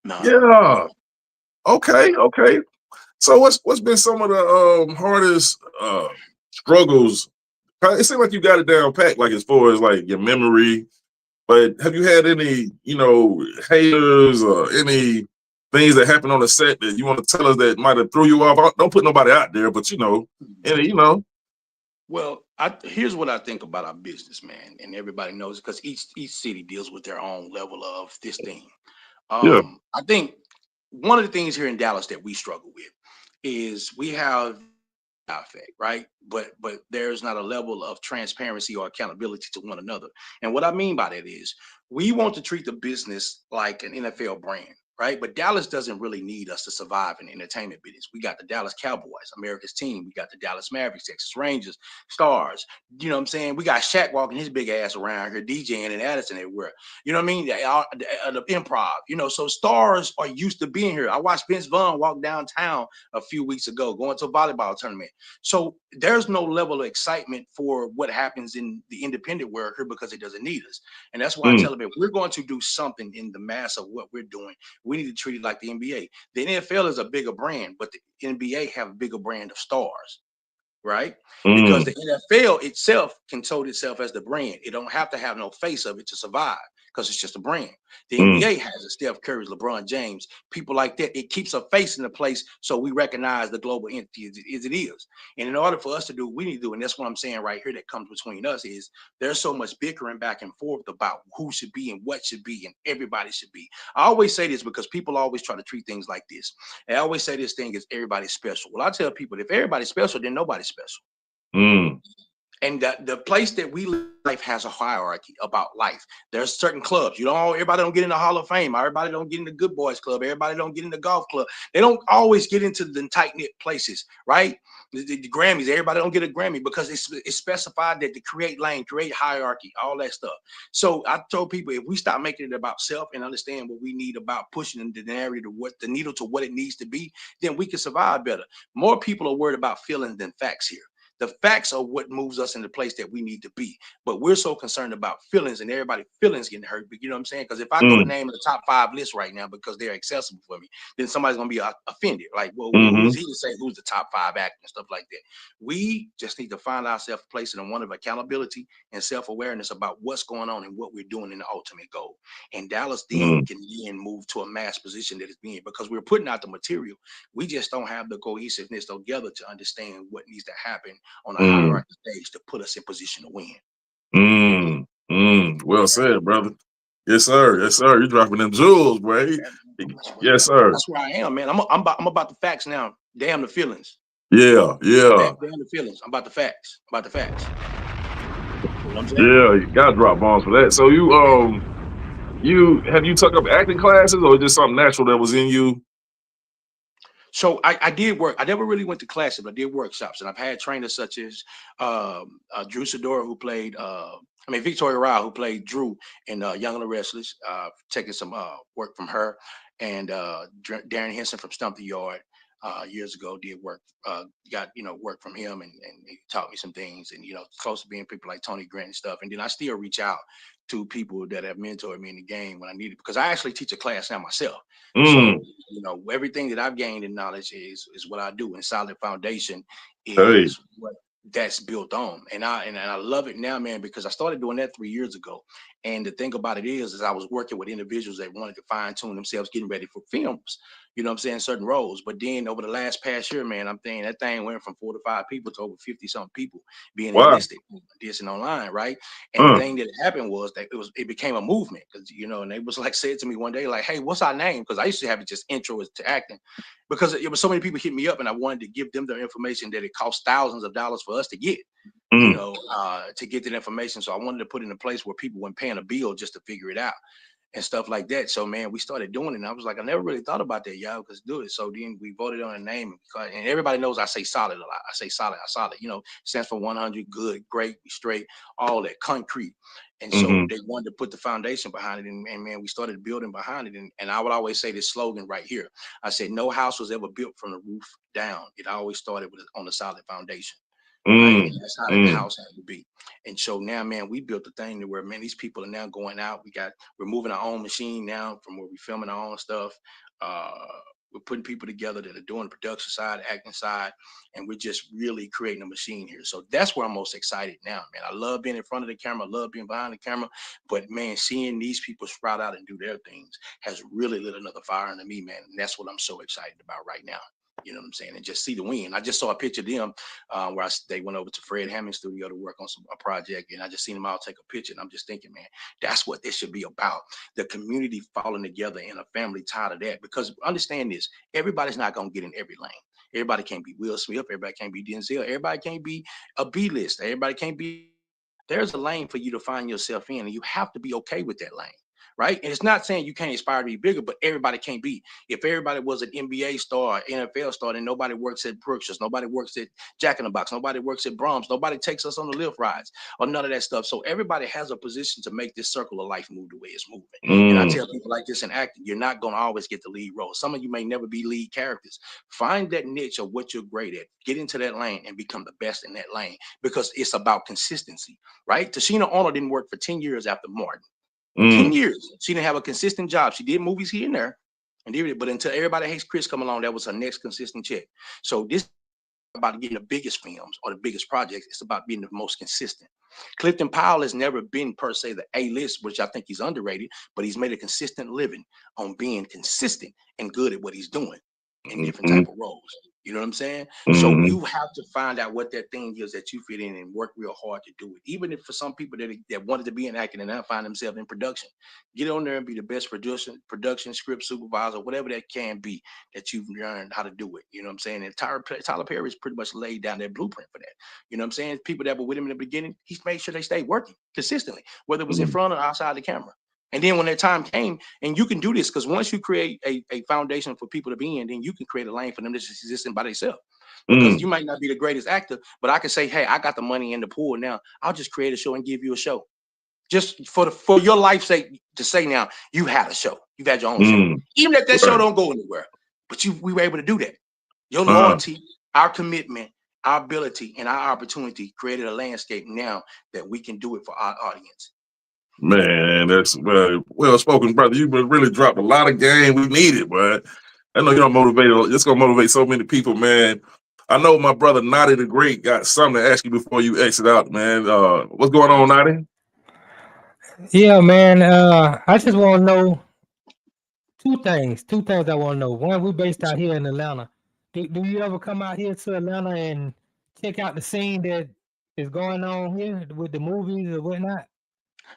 No. Yeah. Okay. So what's been some of the hardest struggles? It seems like you got it down packed, like as far as like your memory. But have you had any, haters or any things that happened on the set that you want to tell us that might have threw you off? Don't put nobody out there, but Well, here's what I think about our business, man, and everybody knows because each city deals with their own level of this thing. I think one of the things here in Dallas that we struggle with is we have effect, right? But there's not a level of transparency or accountability to one another. And what I mean by that is we want to treat the business like an NFL brand, right? But Dallas doesn't really need us to survive in the entertainment business. We got the Dallas Cowboys, America's team. We got the Dallas Mavericks, Texas Rangers, Stars. You know what I'm saying? We got Shaq walking his big ass around here, DJing and Addison everywhere. You know what I mean? The improv, so stars are used to being here. I watched Vince Vaughn walk downtown a few weeks ago, going to a volleyball tournament. So there's no level of excitement for what happens in the independent world here because it doesn't need us. And that's why I tell them, if we're going to do something in the mass of what we're doing, we need to treat it like the NBA. The NFL is a bigger brand, but the NBA have a bigger brand of stars, right? Because the NFL itself can tote itself as the brand. It don't have to have no face of it to survive because it's just a brand. The NBA has a Steph Curry, LeBron James, people like that. It keeps a face in the place so we recognize the global entity as it is. And in order for us to do what we need to do, and that's what I'm saying right here that comes between us, is there's so much bickering back and forth about who should be and what should be and everybody should be. I always say this because people always try to treat things like this. I always say this thing is everybody's special. Well, I tell people, if everybody's special, then nobody's special. And the place that we live, life has a hierarchy about life. There's certain clubs. Everybody don't get in the Hall of Fame. Everybody don't get in the Good Boys Club. Everybody don't get in the golf club. They don't always get into the tight-knit places, right? The Grammys, everybody don't get a Grammy because it's specified that to create lane, create hierarchy, all that stuff. So I told people, if we stop making it about self and understand what we need about pushing the narrative, the needle to what it needs to be, then we can survive better. More people are worried about feelings than facts here. The facts are what moves us in the place that we need to be. But we're so concerned about feelings and everybody's feelings getting hurt. But you know what I'm saying? Because if I go to name the top 5 list right now because they're accessible for me, then somebody's gonna be offended. Like, well, who is he to say who's the top 5 actors and stuff like that? We just need to find ourselves placed in one of accountability and self-awareness about what's going on and what we're doing in the ultimate goal. And Dallas then can then move to a mass position that is being, because we're putting out the material. We just don't have the cohesiveness together to understand what needs to happen on a hierarchy stage to put us in position to win. Well said, brother. Yes, sir. Yes, sir. You're dropping them jewels, boy. Yes, sir. That's where I am, man. I'm about the facts now. Damn the feelings. Yeah. Damn the feelings. I'm about the facts. You know what I'm saying? Yeah, you gotta drop bombs for that. So you took up acting classes, or just something natural that was in you? So I did work. I never really went to classes, but I did workshops, and I've had trainers such as Drew Sidora, who played Victoria Rao, who played Drew in Young and the Restless, taking some work from her, and Darren Henson from Stump the Yard years ago did work, got work from him, and he taught me some things, and close to being people like Tony Grant and stuff. And then I still reach out to people that have mentored me in the game when I need it, because I actually teach a class now myself. So everything that I've gained in knowledge is what I do, and solid foundation is what that's built on. And I love it now, man, because I started doing that 3 years ago. And the thing about it is I was working with individuals that wanted to fine tune themselves, getting ready for films, certain roles. But then over the last year, man, I'm thinking that thing went from 4 to 5 people to over 50 something people being enlisted, dissing online, right? And the thing that happened was that it became a movement, because and they was like said to me one day, like, hey, what's our name? Because I used to have it just intro to acting, because it was so many people hit me up, and I wanted to give them the information that it cost thousands of dollars for us to get. To get that information. So I wanted to put it in a place where people weren't paying a bill just to figure it out and stuff like that. So, man, we started doing it, and I was like, I never really thought about that, y'all, because do it. So then we voted on a name, and everybody knows I say solid a lot. I say solid, stands for 100, good, great, straight, all that, concrete. And so they wanted to put the foundation behind it, and man, we started building behind it. And I would always say this slogan right here. I said, no house was ever built from the roof down. It always started on a solid foundation. Right? And that's how the house had to be. And so now, man, we built a thing to where, man, these people are now going out. We're moving our own machine now from where we're filming our own stuff. We're putting people together that are doing the production side, acting side, and we're just really creating a machine here. So that's where I'm most excited now, man. I love being in front of the camera, I love being behind the camera, but man, seeing these people sprout out and do their things has really lit another fire into me, man. And that's what I'm so excited about right now. You know what I'm saying? And just see the win. I just saw a picture of them where they went over to Fred Hammond's studio to work on a project, and I just seen them all take a picture. And I'm just thinking, man, that's what this should be about. The community falling together in a family tie to that. Because understand this, everybody's not going to get in every lane. Everybody can't be Will Smith. Everybody can't be Denzel. Everybody can't be a B-list. Everybody can't be. There's a lane for you to find yourself in, and you have to be okay with that lane. Right. And it's not saying you can't aspire to be bigger, but everybody can't be. If everybody was an NBA star, NFL star, then nobody works at Brookshire, nobody works at Jack in the Box, nobody works at Brahms, nobody takes us on the lift rides or none of that stuff. So everybody has a position to make this circle of life move the way it's moving. And I tell people like this in acting, you're not going to always get the lead role. Some of you may never be lead characters. Find that niche of what you're great at, get into that lane and become the best in that lane, because it's about consistency. Right. Tashina Arnold didn't work for 10 years after Martin. 10 years. She didn't have a consistent job. She did movies here and there, but until Everybody Hates Chris come along, that was her next consistent check. So this is about getting the biggest films or the biggest projects. It's about being the most consistent. Clifton Powell has never been per se the A-list, which I think he's underrated, but he's made a consistent living on being consistent and good at what he's doing in different type of roles. You know what I'm saying? So you have to find out what that thing is that you fit in and work real hard to do it. Even if for some people that wanted to be in acting and now find themselves in production, get on there and be the best production script supervisor, whatever that can be that you've learned how to do it. You know what I'm saying? And Tyler Perry's pretty much laid down that blueprint for that. You know what I'm saying? People that were with him in the beginning, he's made sure they stayed working consistently, whether it was in front or outside the camera. And then when that time came, and you can do this, because once you create a foundation for people to be in, then you can create a lane for them to just exist by themselves. Because you might not be the greatest actor, but I can say, hey, I got the money in the pool now. I'll just create a show and give you a show. Just for your life's sake, to say now, you had a show. You've had your own show. Even if that show don't go anywhere, but we were able to do that. Your loyalty, our commitment, our ability and our opportunity created a landscape now that we can do it for our audience. Man, that's well spoken, brother. You really dropped a lot of game we needed, but I know you're motivated. It's gonna motivate so many people, man. I know my brother Naughty the Great got something to ask you before you exit out, man. What's going on, Naughty? Yeah, man. I just want to know two things. Two things I want to know. One, we're based out here in Atlanta. Do you ever come out here to Atlanta and check out the scene that is going on here with the movies or whatnot?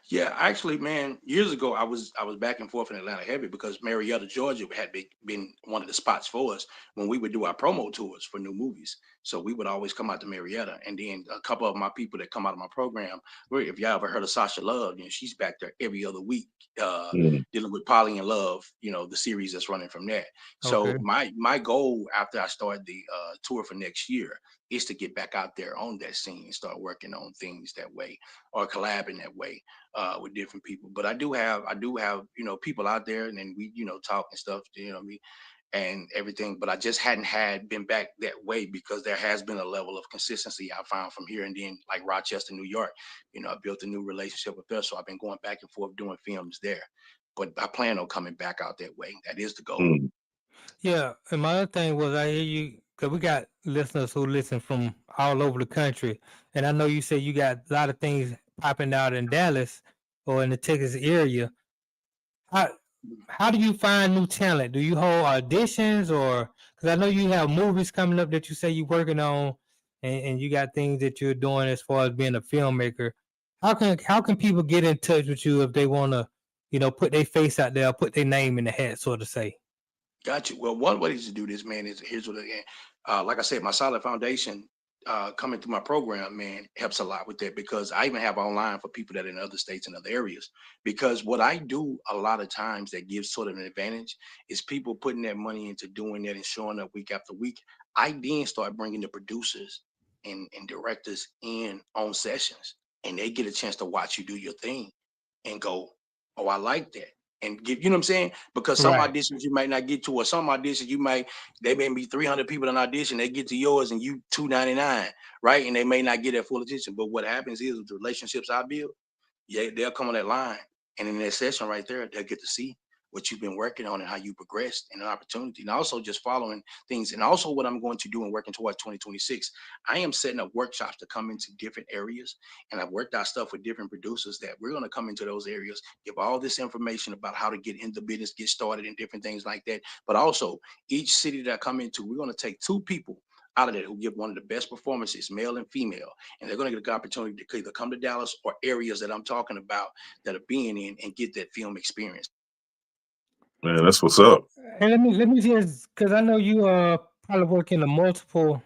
Yeah, actually, man, years ago I was back and forth in Atlanta heavy because Marietta, Georgia had been one of the spots for us when we would do our promo tours for new movies. So we would always come out to Marietta, and then a couple of my people that come out of my program, if y'all ever heard of Sasha Love, she's back there every other week, dealing with Polly and Love, the series that's running from that. Okay. So my goal after I start the tour for next year is to get back out there on that scene and start working on things that way or collabing that way with different people. But I do have people out there, and then we talk and stuff, what I mean, and everything. But I just hadn't been back that way because there has been a level of consistency I found from here, and then like Rochester, New York, I built a new relationship with her, so I've been going back and forth doing films there. But I plan on coming back out that way. That is the goal. Yeah, and my other thing was I hear you because we got listeners who listen from all over the country, and I know you say you got a lot of things popping out in Dallas or in the Texas area. How how do you find new talent? Do you hold auditions or because I know you have movies coming up that you say you're working on, and you got things that you're doing as far as being a filmmaker. How can people get in touch with you if they want to, put their face out there, put their name in the hat, so to say? Got you. Well, one way to do this, man, is here's what again. Like I said, my solid foundation coming through my program, man, helps a lot with that because I even have online for people that are in other states and other areas. Because what I do a lot of times that gives sort of an advantage is people putting that money into doing that and showing up week after week. I then start bringing the producers and directors in on sessions, and they get a chance to watch you do your thing and go, "Oh, I like that." And give, you know what I'm saying? Because some Right. auditions you might not get to, or some auditions they may be 300 people in audition, they get to yours and you 299, right? And they may not get that full attention. But what happens is with the relationships I build, yeah, they'll come on that line, and in that session right there, they'll get to see what you've been working on and how you progressed and an opportunity, and also just following things. And also, what I'm going to do and working towards 2026, I am setting up workshops to come into different areas, and I've worked out stuff with different producers that we're going to come into those areas, give all this information about how to get into business, get started, and different things like that. But also, each city that I come into, we're going to take two people out of there who give one of the best performances, male and female, and they're going to get an opportunity to either come to Dallas or areas that I'm talking about that are being in and get that film experience. Man, that's what's up. And let me just because I know you probably work in the multiple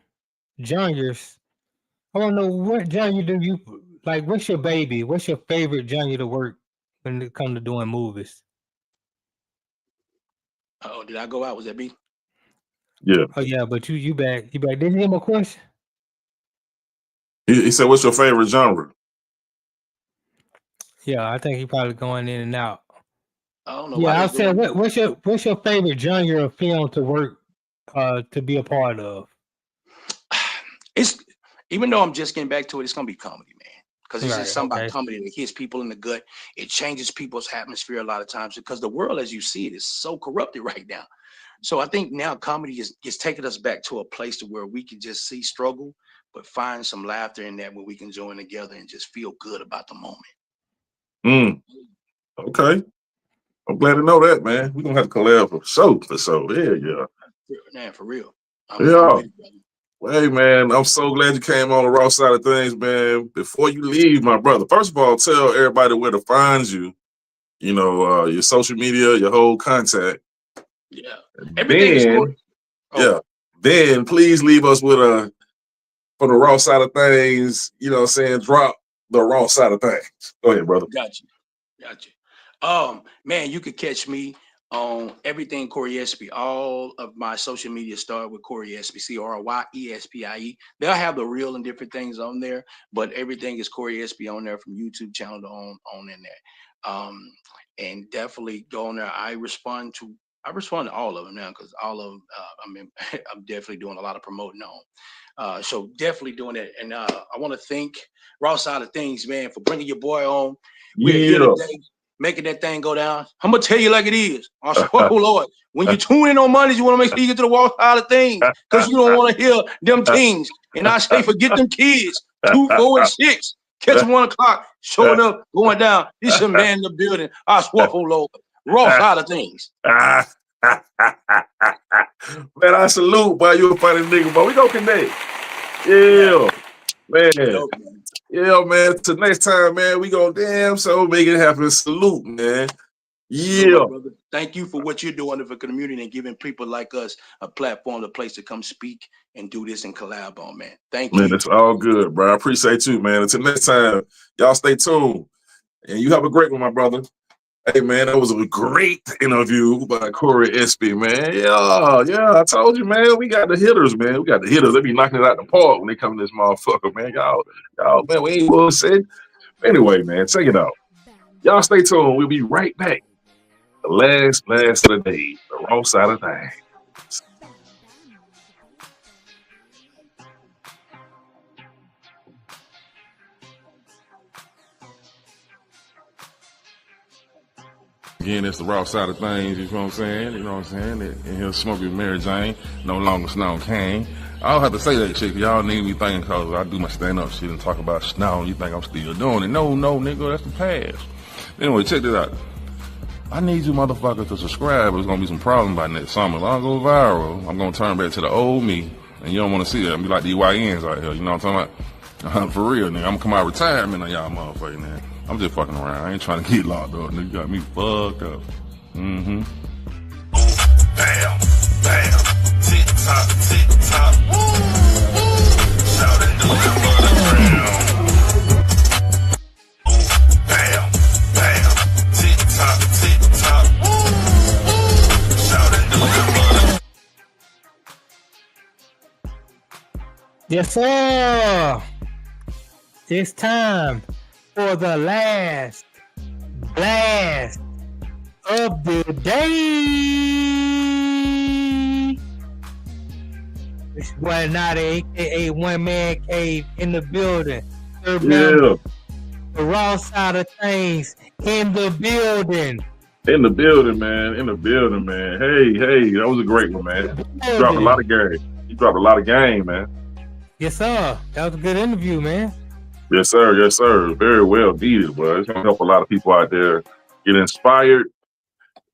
genres. I want to know what genre do you like. What's your baby? What's your favorite genre to work when it comes to doing movies? Oh, did I go out? Was that me? Yeah. Oh yeah, but you back. Didn't you hear my question? He said, "What's your favorite genre?" Yeah, I think he probably going in and out. I don't know why Yeah, I that's said, doing what's your favorite genre of film to work to be a part of? that. It's even though I'm just getting back to it, it's gonna be comedy, man. Because it's just Right. something about Okay. comedy that hits people in the gut. It changes people's atmosphere a lot of times because the world, as you see it, is so corrupted right now. So I think now comedy is taking us back to a place to where we can just see struggle, but find some laughter in that where we can join together and just feel good about the moment. Mm, okay. I'm glad to know that, man. We're gonna have to collab for sure, for sure. Yeah, yeah. Man, for real. I'm Yeah. with it, brother. Well, hey, man, I'm so glad you came on the raw side of things, man. Before you leave, my brother, first of all, tell everybody where to find you, your social media, your whole contact. Yeah. Everything is cool. Then, Oh, yeah, then please leave us with for the raw side of things, drop the raw side of things. Go ahead, brother. got you. Got you. Man, you could catch me on everything Cory Espie. All of my social media start with Cory Espie, CoryEspie. They'll have the real and different things on there, but everything is Cory Espie on there from YouTube channel to on in there. And definitely go on there. I respond to I respond to all of them now because all of them. I mean, I'm definitely doing a lot of promoting on. So definitely doing that, and I want to thank Raw Side of Things, man, for bringing your boy on. We're here Yeah. today, making that thing go down. I'm gonna tell you like it is. I swear, oh Lord, when you tune in on Mondays, you want to make sure you get to the Raw Side of Things because you don't want to hear them things. And I say, forget them kids. 2, 4, and 6. Catch them 1 o'clock, showing up, going down. This is a man in the building. I swear, oh Lord, Raw Side of Things. Man, I salute, boy. You a funny nigga, but we gonna connect. Yeah, man. Dope, man. Yeah, man. Till next time, man. We gonna damn so make it happen. Salute, man. Yeah. Salute, brother. Thank you for what you're doing for the community and giving people like us a platform, a place to come speak and do this and collab on, man. Thank you. Man, it's all good, bro. I appreciate you, man. Until next time, y'all stay tuned. And you have a great one, my brother. Hey, man, that was a great interview by Cory Espie, man. Yeah, I told you, man. We got the hitters, man. We got the hitters. They be knocking it out the park when they come to this motherfucker, man. Y'all, man, we ain't bullshit. Anyway, man, check it out. Y'all stay tuned. We'll be right back. The last blast of the day, the Raw Side of Things. Again, it's the Raw Side of Things, you know what I'm saying? You know what I'm saying? And he'll smoke with Mary Jane, no longer Snow King. I don't have to say that shit, cause y'all need me thinking cause I do my stand-up shit and talk about Snow, you think I'm still doing it. No, nigga, that's the past. Anyway, check this out. I need you motherfuckers to subscribe. There's gonna be some problems by next summer. If I go viral, I'm gonna turn back to the old me, and you don't wanna see that. I'm be like the YNs out here, you know what I'm talking about? For real, nigga. I'm gonna come out of retirement on y'all motherfuckers, man. I'm just fucking around. I ain't trying to get locked up. Nigga got me fucked up. Mm-hmm. Bam, bam, tick tock, tick tock. Shout it, do it for the ground. Bam, bam, tick tock, tick tock. Shout it, do it for the. Yes, sir. It's time for the last blast of the day. It's one not aka One Man Cave in the building. Yeah. The Raw Side of Things in the building. In the building, man. In the building, man. Hey, that was a great one, man. You dropped a lot of game. You dropped a lot of game, man. Yes, sir. That was a good interview, man. Yes, sir. Yes, sir. Very well needed, bro. It's gonna help a lot of people out there get inspired.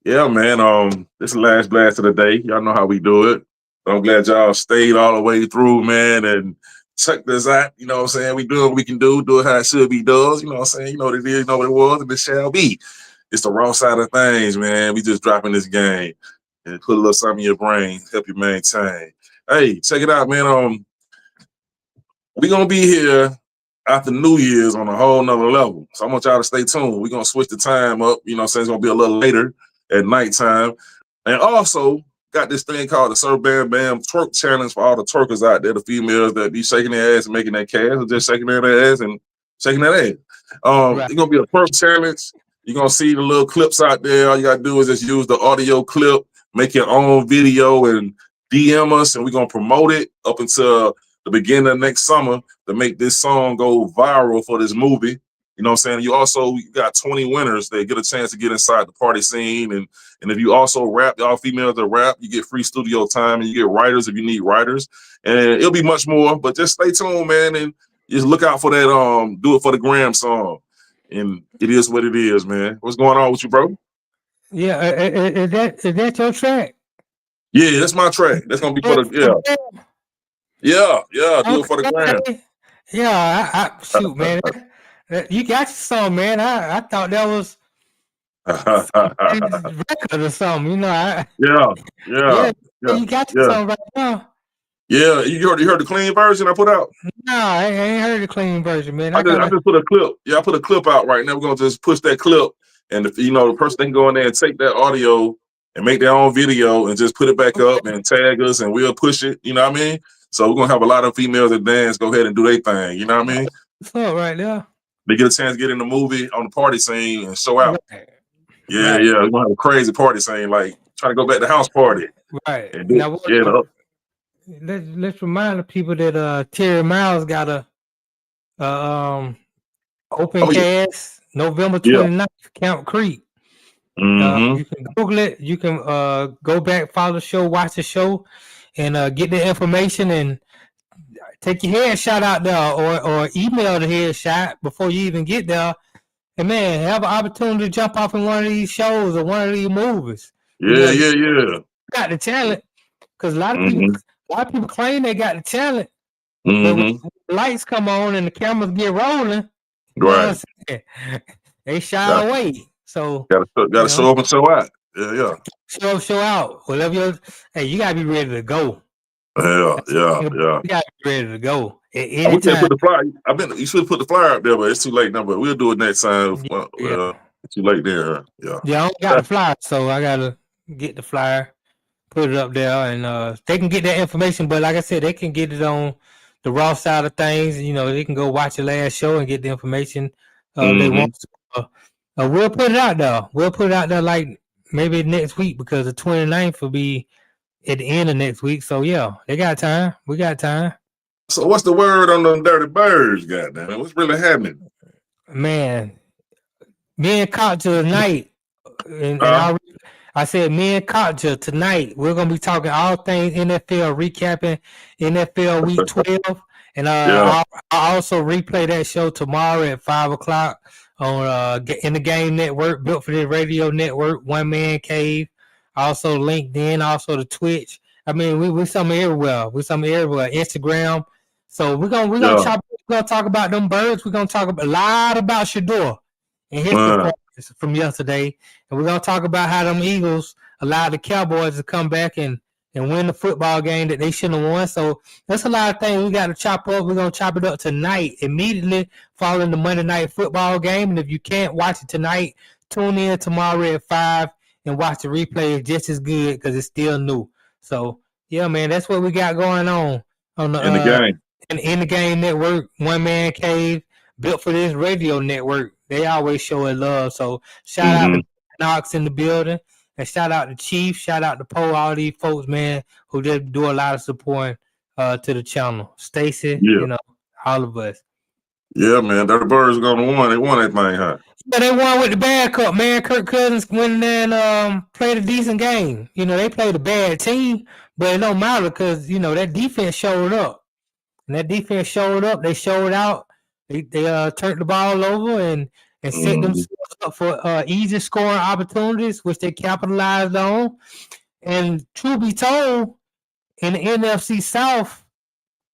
Yeah, man. This is the last blast of the day. Y'all know how we do it. I'm glad y'all stayed all the way through, man, and check this out. You know what I'm saying? We do what we can do it how it should be done. You know what I'm saying? You know what it is, you know what it was, and it shall be. It's the Raw Side of Things, man. We just dropping this game and put a little something in your brain, help you maintain. Hey, check it out, man. We gonna be here after New Year's on a whole nother level. So I want y'all to stay tuned. We're going to switch the time up. You know what I'm saying? It's going to be a little later at nighttime. And also got this thing called the Sir Bam Bam Twerk Challenge for all the twerkers out there, the females that be shaking their ass and making that cash, or just shaking their ass and shaking that ass. It's going to be a twerk challenge. You're going to see the little clips out there. All you got to do is just use the audio clip, make your own video, and DM us, and we're going to promote it up until the beginning of next summer to make this song go viral for this movie. You know what I'm saying? You got 20 winners that get a chance to get inside the party scene. And if you also rap, y'all females that rap, you get free studio time, and you get writers if you need writers. And it'll be much more, but just stay tuned, man, and just look out for that Do It For The Gram song. And it is what it is, man. What's going on with you, bro? Yeah, is that your track? Yeah, that's my track. That's gonna be for the Yeah, Do It For The Gram. Yeah, I shoot, man. You got your song, man. I thought that was record or something, you know. Yeah. You got your song right now. Yeah, you heard the clean version I put out? No, I ain't heard the clean version, man. I just put a clip. Yeah, I put a clip out right now. We're gonna just push that clip, and the person can go in there and take that audio and make their own video and just put it back up and tag us, and we'll push it. You know what I mean? So we're gonna have a lot of females that dance. Go ahead and do their thing. You know what I mean? What's up right there? They get a chance to get in the movie on the party scene and show out. Right. Yeah. We're gonna have a crazy party scene. Like trying to go back to house party. Right. And Now, yeah, let's remind the people that Terry Miles got a open oh yeah, cast November yeah. 29th, Camp Creek. Mm-hmm. You can Google it. You can go back, follow the show, watch the show, and get the information and take your headshot out there or email the headshot before you even get there. And man, have an opportunity to jump off in one of these shows or one of these movies. Yeah, You yeah. got the talent, because a lot of people claim they got the talent, but when Mm-hmm. the lights come on and the cameras get rolling, you know Right. what I'm saying? They shy away. So Gotta show up and show out. Yeah. show out. Whatever you gotta be ready to go. Yeah. You gotta be ready to go at any We can't time. put the flyer. You should put the flyer up there, but it's too late now. But we'll do it next time. It's too late there. Yeah. Yeah, I don't got the flyer, so I gotta get the flyer, put it up there, and they can get that information. But like I said, they can get it on the raw side of things. You know, they can go watch the last show and get the information they want. We'll put it out there. We'll put it out there like maybe next week, because the 29th will be at the end of next week. So yeah, they got time. We got time. So what's the word on them dirty birds, goddamn? What's really happening? Man, me and Culture tonight, and I said me and Culture tonight, we're gonna be talking all things NFL, recapping NFL Week 12, and I'll also replay that show tomorrow at 5:00 on In the Game Network, Built for the Radio Network, One Man Cave, also LinkedIn, also the Twitch. I mean, we something everywhere. We something everywhere. Instagram. So we're gonna talk about them birds. We're gonna talk a lot about Shador and his performance from yesterday, and we're gonna talk about how them Eagles allowed the Cowboys to come back and win the football game that they shouldn't have won. So that's a lot of things we got to chop up. We're gonna chop it up tonight, immediately following the Monday Night Football game. And if you can't watch it tonight, tune in tomorrow at 5 and watch the replay. It's just as good because it's still new. So yeah, man, that's what we got going on the In the game. In the Game Network, One Man Cave, Built for this Radio Network. They always show it love. So shout out to Knox in the building, and shout out to Chief, shout out to Poe, all these folks, man, who just do a lot of support to the channel. Stacy, you know, all of us. Yeah, man, the birds are gonna win. They won that thing, huh? Yeah, they won with the bad cup, man. Kirk Cousins went in there and played a decent game. You know, they played a bad team, but it don't matter because, you know, that defense showed up. And that defense showed up. They showed out. They turned the ball over and set themselves up for easy scoring opportunities, which they capitalized on. And truth be told, in the NFC South,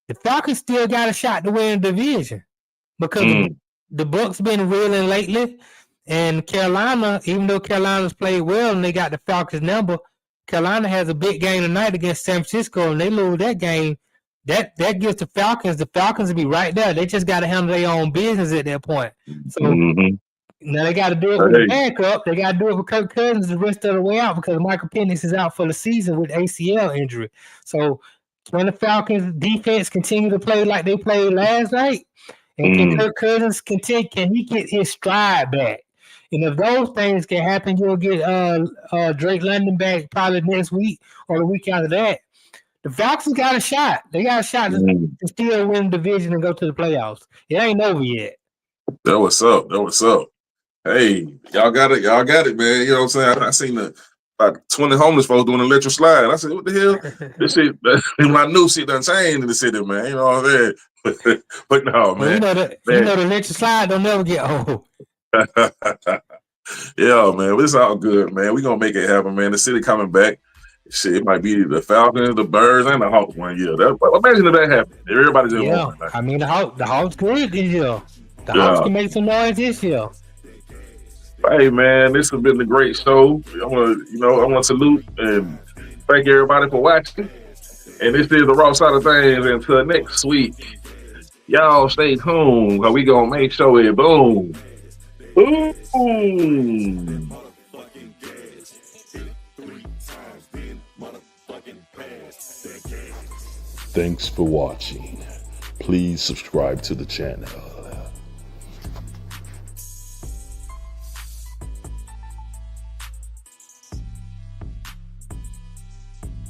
the Falcons still got a shot to win the division because the Bucs been reeling lately. And Carolina, even though Carolina's played well and they got the Falcons number, Carolina has a big game tonight against San Francisco, and they lose that game. That gives the Falcons will be right there. They just got to handle their own business at that point. So now they got to do it with the backup. They got to do it with Kirk Cousins the rest of the way out because Michael Penix is out for the season with ACL injury. So can the Falcons defense continue to play like they played last night? And can Kirk Cousins continue? Can he get his stride back? And if those things can happen, you'll get Drake London back probably next week or the week after that. The Falcons got a shot. They got a shot to still win the division and go to the playoffs. It ain't over yet. That was up. Hey, y'all got it, man. You know what I'm saying? I seen about 20 homeless folks doing an electric slide. I said, what the hell? This shit, my new shit done changed in the city, man. You know what I'm saying? But no, man. Well, you know the electric slide don't never get old. Yeah, man. It's all good, man. We gonna make it happen, man. The city coming back. Shit, it might be the Falcons, the Birds, and the Hawks one year. Imagine if that happened. If everybody just won. I mean, the Hawks good this year. The Hawks can make some noise this year. Hey, man, this has been a great show. I want to salute and thank everybody for watching. And this is the raw side of things. Until next week, y'all stay tuned because we gonna make sure it boom. Boom. Thanks for watching. Please subscribe to the channel.